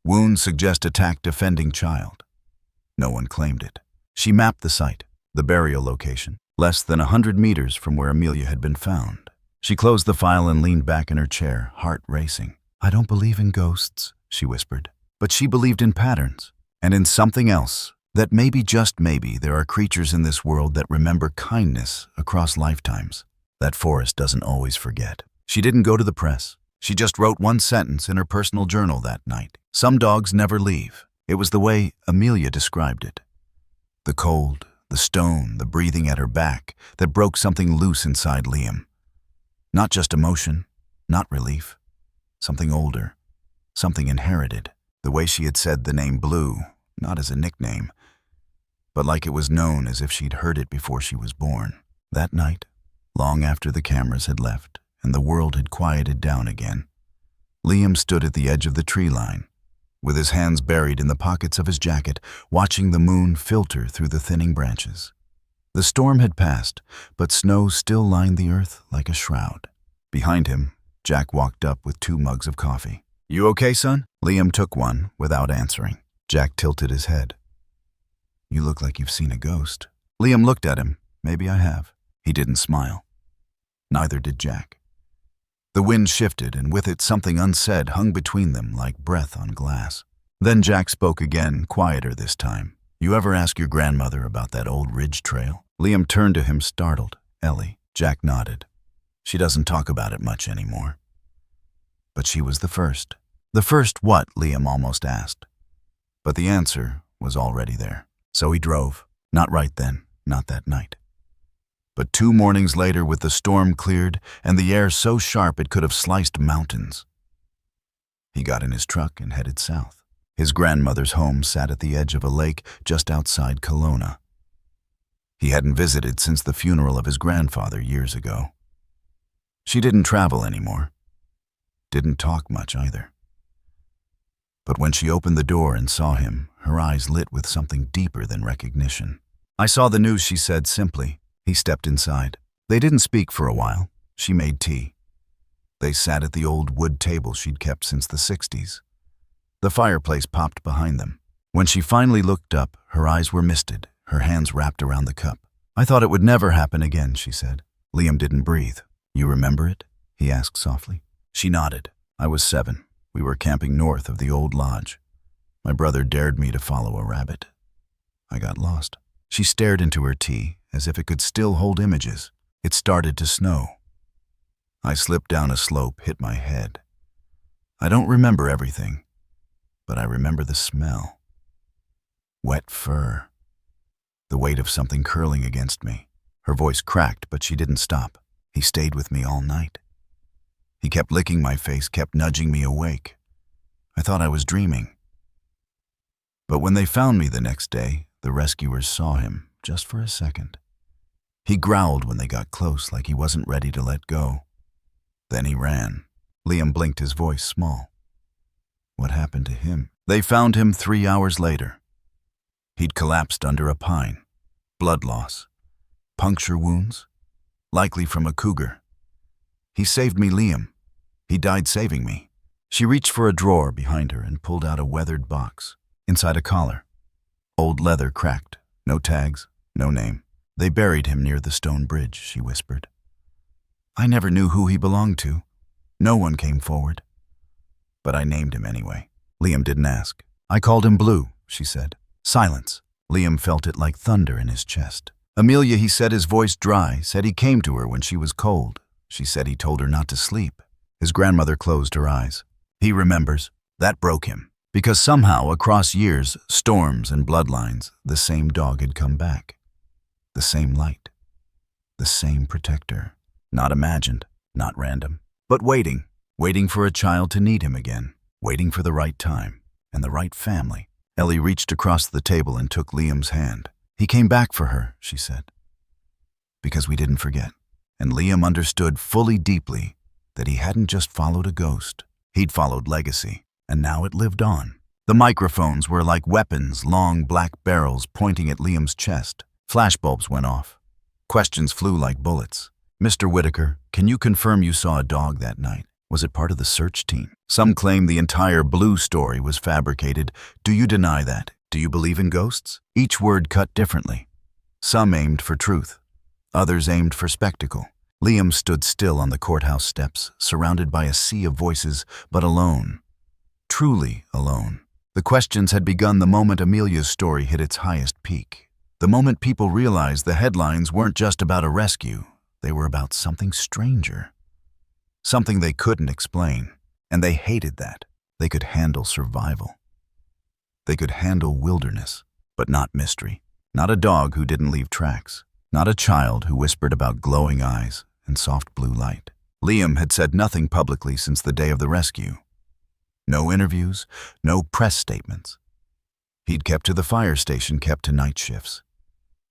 Wounds suggest attack defending child." No one claimed it. She mapped the site, the burial location, less than 100 meters from where Amelia had been found. She closed the file and leaned back in her chair, heart racing. "I don't believe in ghosts," she whispered. But she believed in patterns, and in something else. That maybe, just maybe, there are creatures in this world that remember kindness across lifetimes. That forest doesn't always forget. She didn't go to the press. She just wrote one sentence in her personal journal that night. "Some dogs never leave." It was the way Amelia described it. The cold, the stone, the breathing at her back that broke something loose inside Liam. Not just emotion, not relief. Something older, something inherited. The way she had said the name Blue, not as a nickname, but like it was known, as if she'd heard it before she was born. That night, long after the cameras had left and the world had quieted down again, Liam stood at the edge of the tree line, with his hands buried in the pockets of his jacket, watching the moon filter through the thinning branches. The storm had passed, but snow still lined the earth like a shroud. Behind him, Jack walked up with 2 mugs of coffee. "You okay, son?" Liam took one without answering. Jack tilted his head. "You look like you've seen a ghost." Liam looked at him. "Maybe I have." He didn't smile. Neither did Jack. The wind shifted, and with it something unsaid hung between them like breath on glass. Then Jack spoke again, quieter this time. "You ever ask your grandmother about that old ridge trail?" Liam turned to him, startled. "Ellie." Jack nodded. "She doesn't talk about it much anymore." But she was the first. The first what? Liam almost asked. But the answer was already there. So he drove. Not right then, not that night. But 2 mornings later, with the storm cleared and the air so sharp it could have sliced mountains, he got in his truck and headed south. His grandmother's home sat at the edge of a lake just outside Kelowna. He hadn't visited since the funeral of his grandfather years ago. She didn't travel anymore. Didn't talk much either. But when she opened the door and saw him, her eyes lit with something deeper than recognition. "I saw the news," she said simply. He stepped inside. They didn't speak for a while. She made tea. They sat at the old wood table she'd kept since the 60s. The fireplace popped behind them. When she finally looked up, her eyes were misted, her hands wrapped around the cup. I thought it would never happen again, she said. Liam didn't breathe. You remember it? He asked softly. She nodded. I was 7. We were camping north of the old lodge. My brother dared me to follow a rabbit. I got lost. She stared into her tea as if it could still hold images. It started to snow. I slipped down a slope, hit my head. I don't remember everything, but I remember the smell. Wet fur. The weight of something curling against me. Her voice cracked, but she didn't stop. He stayed with me all night. He kept licking my face, kept nudging me awake. I thought I was dreaming. But when they found me the next day, the rescuers saw him, just for a second. He growled when they got close, like he wasn't ready to let go. Then he ran. Liam blinked, his voice small. What happened to him? They found him 3 hours later. He'd collapsed under a pine. Blood loss. Puncture wounds. Likely from a cougar. He saved me, Liam. He died saving me. She reached for a drawer behind her and pulled out a weathered box. Inside a collar. Old leather cracked. No tags, no name. They buried him near the stone bridge, she whispered. I never knew who he belonged to. No one came forward. But I named him anyway. Liam didn't ask. I called him Blue, she said. Silence. Liam felt it like thunder in his chest. Amelia, he said, his voice dry, said he came to her when she was cold. She said he told her not to sleep. His grandmother closed her eyes. He remembers. That broke him. Because somehow, across years, storms and bloodlines, the same dog had come back. The same light. The same protector. Not imagined, not random, but waiting. Waiting for a child to need him again. Waiting for the right time and the right family. Ellie reached across the table and took Liam's hand. He came back for her, she said. Because we didn't forget. And Liam understood fully deeply that he hadn't just followed a ghost. He'd followed legacy, and now it lived on. The microphones were like weapons, long black barrels pointing at Liam's chest. Flashbulbs went off. Questions flew like bullets. Mr. Whitaker, can you confirm you saw a dog that night? Was it part of the search team? Some claim the entire Blue story was fabricated. Do you deny that? Do you believe in ghosts? Each word cut differently. Some aimed for truth. Others aimed for spectacle. Liam stood still on the courthouse steps, surrounded by a sea of voices, but alone. Truly alone. The questions had begun the moment Amelia's story hit its highest peak. The moment people realized the headlines weren't just about a rescue. They were about something stranger. Something they couldn't explain. And they hated that. They could handle survival. They could handle wilderness, but not mystery. Not a dog who didn't leave tracks. Not a child who whispered about glowing eyes and soft blue light. Liam had said nothing publicly since the day of the rescue. No interviews, no press statements. He'd kept to the fire station, kept to night shifts.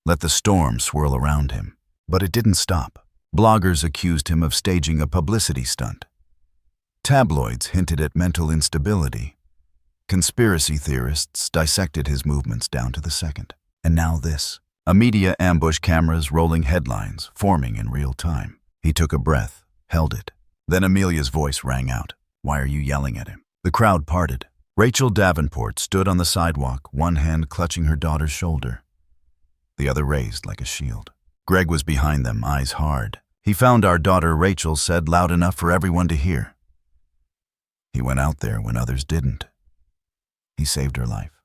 Let the storm swirl around him. But it didn't stop. Bloggers accused him of staging a publicity stunt. Tabloids hinted at mental instability. Conspiracy theorists dissected his movements down to the second. And now this. A media ambush, cameras rolling headlines, forming in real time. He took a breath, held it. Then Amelia's voice rang out. Why are you yelling at him? The crowd parted. Rachel Davenport stood on the sidewalk, one hand clutching her daughter's shoulder, the other raised like a shield. Greg was behind them, eyes hard. He found our daughter, Rachel said loud enough for everyone to hear. He went out there when others didn't. He saved her life.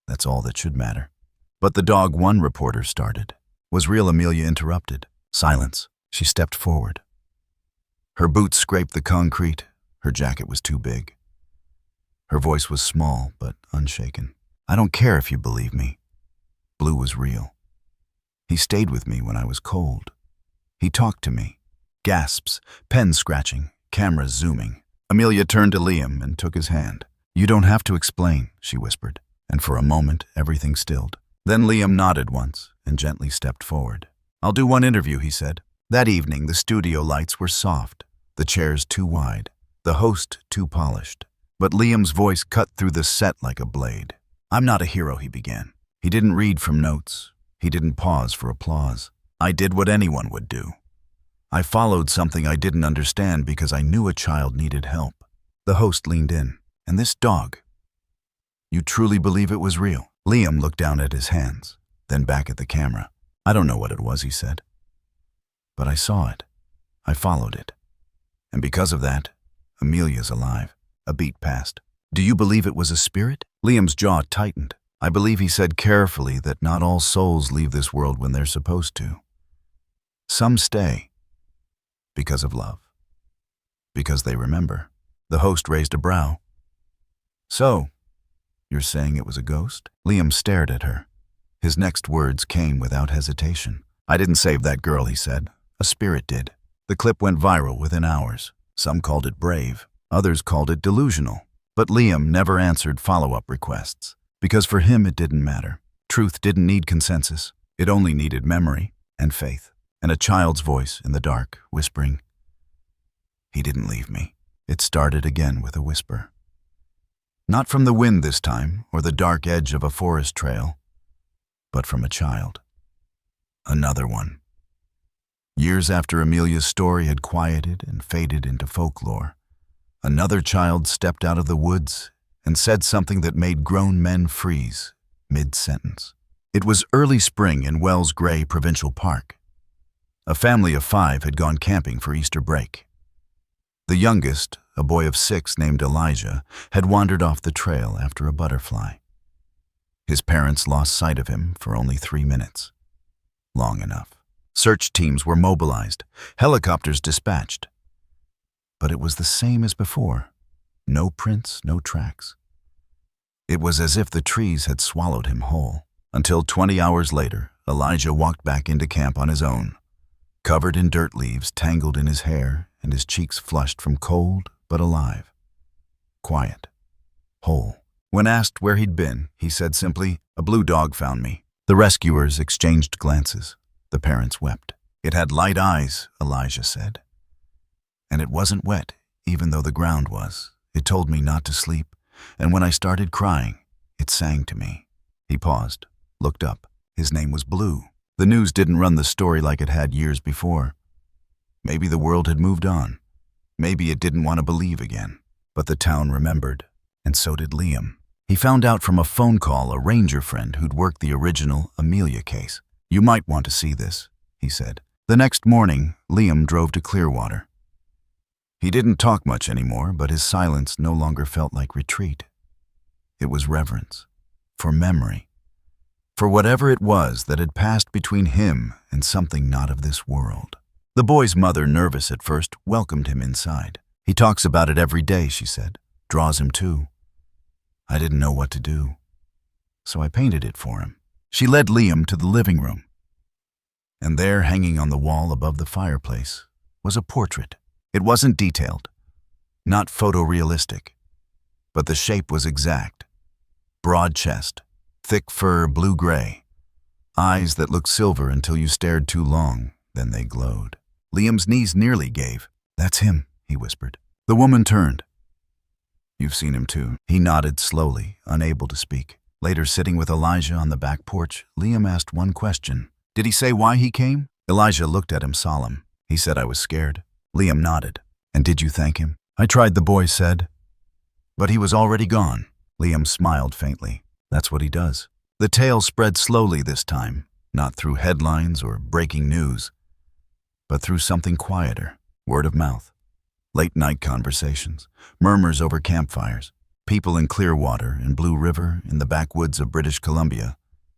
That's all that should matter. But the dog, one reporter started. Was real, Amelia interrupted. Silence. She stepped forward. Her boots scraped the concrete. Her jacket was too big. Her voice was small, but unshaken. I don't care if you believe me. Blue was real. He stayed with me when I was cold. He talked to me. Gasps, pen scratching, cameras zooming. Amelia turned to Liam and took his hand. You don't have to explain, she whispered, and for a moment everything stilled. Then Liam nodded once and gently stepped forward. I'll do one interview, he said. That evening the studio lights were soft, the chairs too wide, the host too polished. But Liam's voice cut through the set like a blade. I'm not a hero, he began. He didn't read from notes. He didn't pause for applause. I did what anyone would do. I followed something I didn't understand because I knew a child needed help. The host leaned in. And this dog? You truly believe it was real? Liam looked down at his hands, then back at the camera. I don't know what it was, he said. But I saw it. I followed it. And because of that, Amelia's alive. A beat passed. Do you believe it was a spirit? Liam's jaw tightened. I believe he said carefully that not all souls leave this world when they're supposed to. Some stay. Because of love. Because they remember. The host raised a brow. So, you're saying it was a ghost? Liam stared at her. His next words came without hesitation. I didn't save that girl, he said. A spirit did. The clip went viral within hours. Some called it brave. Others called it delusional. But Liam never answered follow-up requests. Because for him it didn't matter. Truth didn't need consensus. It only needed memory and faith. And a child's voice in the dark, whispering, "He didn't leave me." It started again with a whisper. Not from the wind this time, or the dark edge of a forest trail, but from a child. Another one. Years after Amelia's story had quieted and faded into folklore, another child stepped out of the woods and said something that made grown men freeze mid-sentence. It was early spring in Wells Gray Provincial Park. A family of 5 had gone camping for Easter break. The youngest, a boy of 6 named Elijah, had wandered off the trail after a butterfly. His parents lost sight of him for only 3 minutes. Long enough. Search teams were mobilized, helicopters dispatched. But it was the same as before. No prints, no tracks. It was as if the trees had swallowed him whole. Until 20 hours later, Elijah walked back into camp on his own, covered in dirt leaves tangled in his hair and his cheeks flushed from cold but alive. Quiet. Whole. When asked where he'd been, he said simply, "A blue dog found me." The rescuers exchanged glances. The parents wept. "It had light eyes," Elijah said. "And it wasn't wet, even though the ground was. It told me not to sleep, and when I started crying, it sang to me." He paused, looked up. His name was Blue. The news didn't run the story like it had years before. Maybe the world had moved on. Maybe it didn't want to believe again. But the town remembered, and so did Liam. He found out from a phone call a ranger friend who'd worked the original Amelia case. "You might want to see this," he said. The next morning, Liam drove to Clearwater. He didn't talk much anymore, but his silence no longer felt like retreat. It was reverence, for memory, for whatever it was that had passed between him and something not of this world. The boy's mother, nervous at first, welcomed him inside. "He talks about it every day," she said. "Draws him too." I didn't know what to do, so I painted it for him. She led Liam to the living room. And there, hanging on the wall above the fireplace, was a portrait. It wasn't detailed, not photorealistic, but the shape was exact. Broad chest, thick fur, blue-gray, eyes that looked silver until you stared too long, then they glowed. Liam's knees nearly gave. "That's him," he whispered. The woman turned. "You've seen him too." He nodded slowly, unable to speak. Later, sitting with Elijah on the back porch, Liam asked one question. "Did he say why he came?" Elijah looked at him solemn. "He said I was scared." Liam nodded. "And did you thank him?" "I tried," the boy said. "But he was already gone." Liam smiled faintly. "That's what he does." The tale spread slowly this time, not through headlines or breaking news, but through something quieter, word of mouth. Late-night conversations, murmurs over campfires. People in Clearwater, in Blue River, in the backwoods of British Columbia,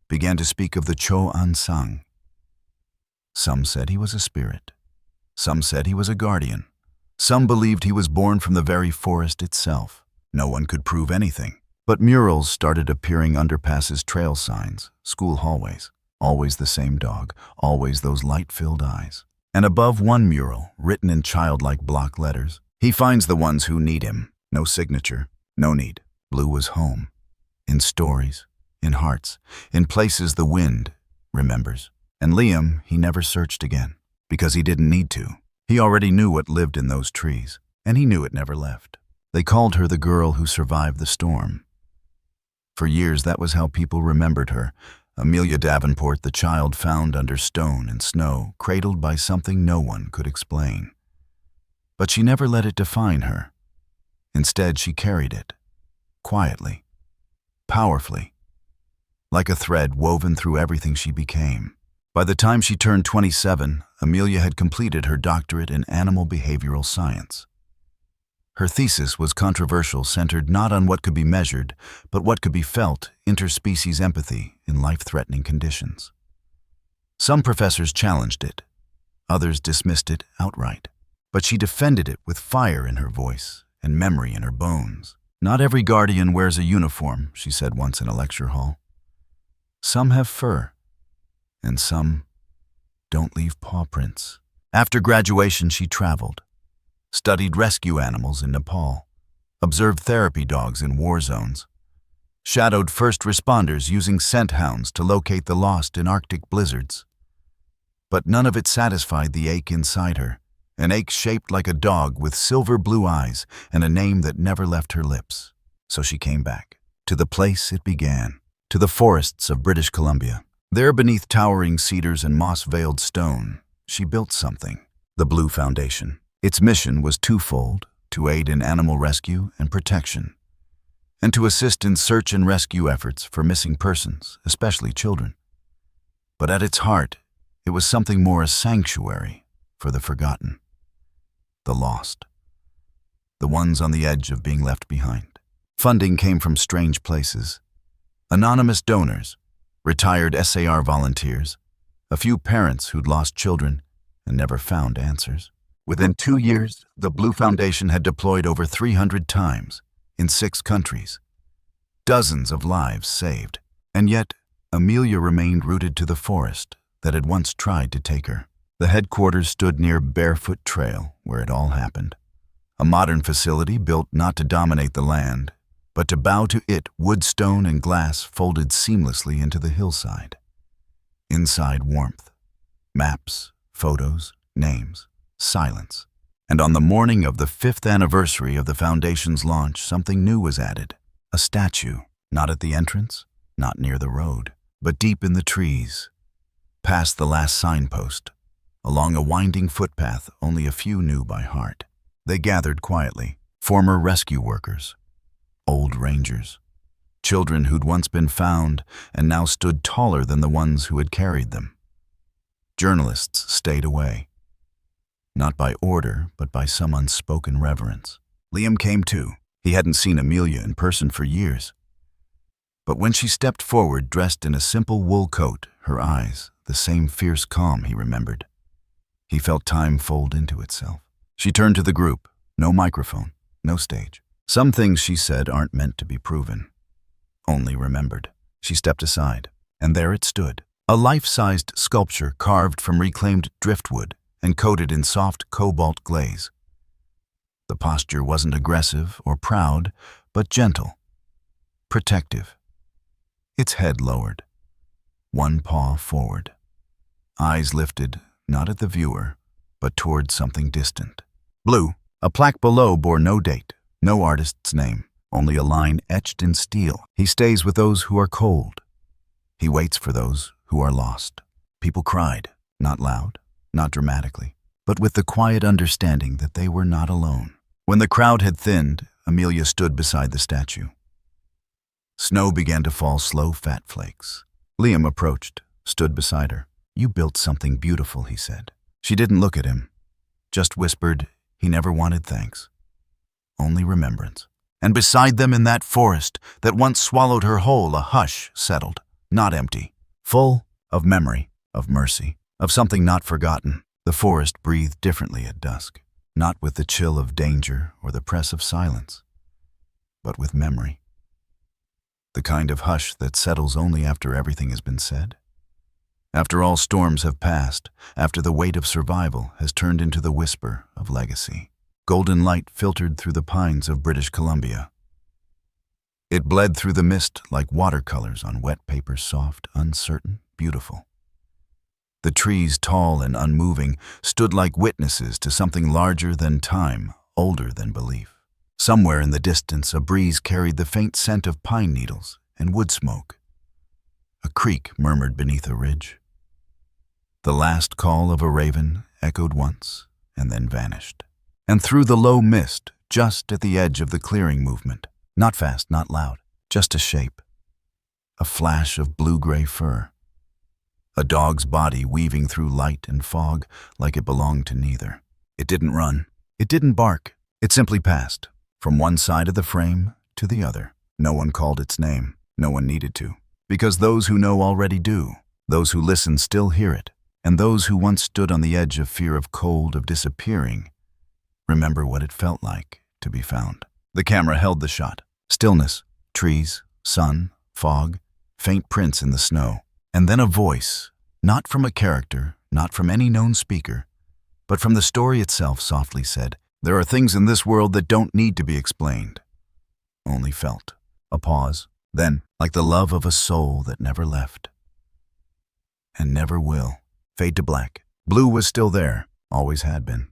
began to speak of the Cho An Sang. Some said he was a spirit. Some said he was a guardian. Some believed he was born from the very forest itself. No one could prove anything. But murals started appearing underpasses, trail signs, school hallways. Always the same dog, always those light-filled eyes. And above one mural, written in childlike block letters, "He finds the ones who need him." No signature, no need. Blue was home. In stories, in hearts, in places the wind remembers. And Liam, he never searched again, because he didn't need to. He already knew what lived in those trees, and he knew it never left. They called her the girl who survived the storm. For years, that was how people remembered her. Amelia Davenport, the child found under stone and snow, cradled by something no one could explain. But she never let it define her. Instead, she carried it, quietly, powerfully, like a thread woven through everything she became. By the time she turned 27, Amelia had completed her doctorate in animal behavioral science. Her thesis was controversial, centered not on what could be measured, but what could be felt, interspecies empathy in life-threatening conditions. Some professors challenged it. Others dismissed it outright. But she defended it with fire in her voice and memory in her bones. "Not every guardian wears a uniform," she said once in a lecture hall. "Some have fur, and some don't leave paw prints." After graduation, she traveled, studied rescue animals in Nepal, observed therapy dogs in war zones, shadowed first responders using scent hounds to locate the lost in Arctic blizzards. But none of it satisfied the ache inside her, an ache shaped like a dog with silver blue eyes and a name that never left her lips. So she came back, to the place it began, to the forests of British Columbia. There, beneath towering cedars and moss-veiled stone, she built something, the Blue Foundation. Its mission was twofold: to aid in animal rescue and protection, and to assist in search and rescue efforts for missing persons, especially children. But at its heart, it was something more: a sanctuary for the forgotten, the lost, the ones on the edge of being left behind. Funding came from strange places: anonymous donors, retired SAR volunteers, a few parents who'd lost children and never found answers. Within 2 years, the Blue Foundation had deployed over 300 times in 6 countries. Dozens of lives saved. And yet, Amelia remained rooted to the forest that had once tried to take her. The headquarters stood near Barefoot Trail, where it all happened. A modern facility built not to dominate the land, but to bow to it, wood, stone, and glass folded seamlessly into the hillside. Inside, warmth, maps, photos, names, silence. And on the morning of the 5th anniversary of the Foundation's launch, something new was added. A statue, not at the entrance, not near the road, but deep in the trees, past the last signpost, along a winding footpath only a few knew by heart. They gathered quietly: former rescue workers, old rangers, children who'd once been found and now stood taller than the ones who had carried them. Journalists stayed away, not by order, but by some unspoken reverence. Liam came too. He hadn't seen Amelia in person for years. But when she stepped forward, dressed in a simple wool coat, her eyes, the same fierce calm he remembered. He felt time fold into itself. She turned to the group. No microphone, no stage. Some things, she said, aren't meant to be proven, only remembered. She stepped aside, and there it stood, a life-sized sculpture carved from reclaimed driftwood and coated in soft cobalt glaze. The posture wasn't aggressive or proud, but gentle, protective. Its head lowered, one paw forward, eyes lifted, not at the viewer, but toward something distant. Blue. A plaque below bore no date, no artist's name, only a line etched in steel. He stays with those who are cold. He waits for those who are lost. People cried, not loud, not dramatically, but with the quiet understanding that they were not alone. When the crowd had thinned, Amelia stood beside the statue. Snow began to fall, slow, fat flakes. Liam approached, stood beside her. "You built something beautiful," he said. She didn't look at him, just whispered he never wanted thanks, only remembrance. And beside them in that forest that once swallowed her whole, a hush settled, not empty, full of memory, of mercy, of something not forgotten. The forest breathed differently at dusk, not with the chill of danger or the press of silence, but with memory. The kind of hush that settles only after everything has been said. After all storms have passed, after the weight of survival has turned into the whisper of legacy. Golden light filtered through the pines of British Columbia. It bled through the mist like watercolors on wet paper, soft, uncertain, beautiful. The trees, tall and unmoving, stood like witnesses to something larger than time, older than belief. Somewhere in the distance, a breeze carried the faint scent of pine needles and wood smoke. A creek murmured beneath a ridge. The last call of a raven echoed once and then vanished. And through the low mist, just at the edge of the clearing movement, not fast, not loud, just a shape, a flash of blue-gray fur. a dog's body weaving through light and fog like it belonged to neither. It didn't run. It didn't bark. It simply passed, from one side of the frame to the other. No one called its name. No one needed to. Because those who know already do. Those who listen still hear it. And those who once stood on the edge of fear of cold, of disappearing, remember what it felt like to be found. The camera held the shot. Stillness, trees, sun, fog, faint prints in the snow. And then a voice, not from a character, not from any known speaker, but from the story itself, softly said, "There are things in this world that don't need to be explained, only felt." A pause. Then, like the love of a soul that never left and never will, fade to black. Blue was still there, always had been.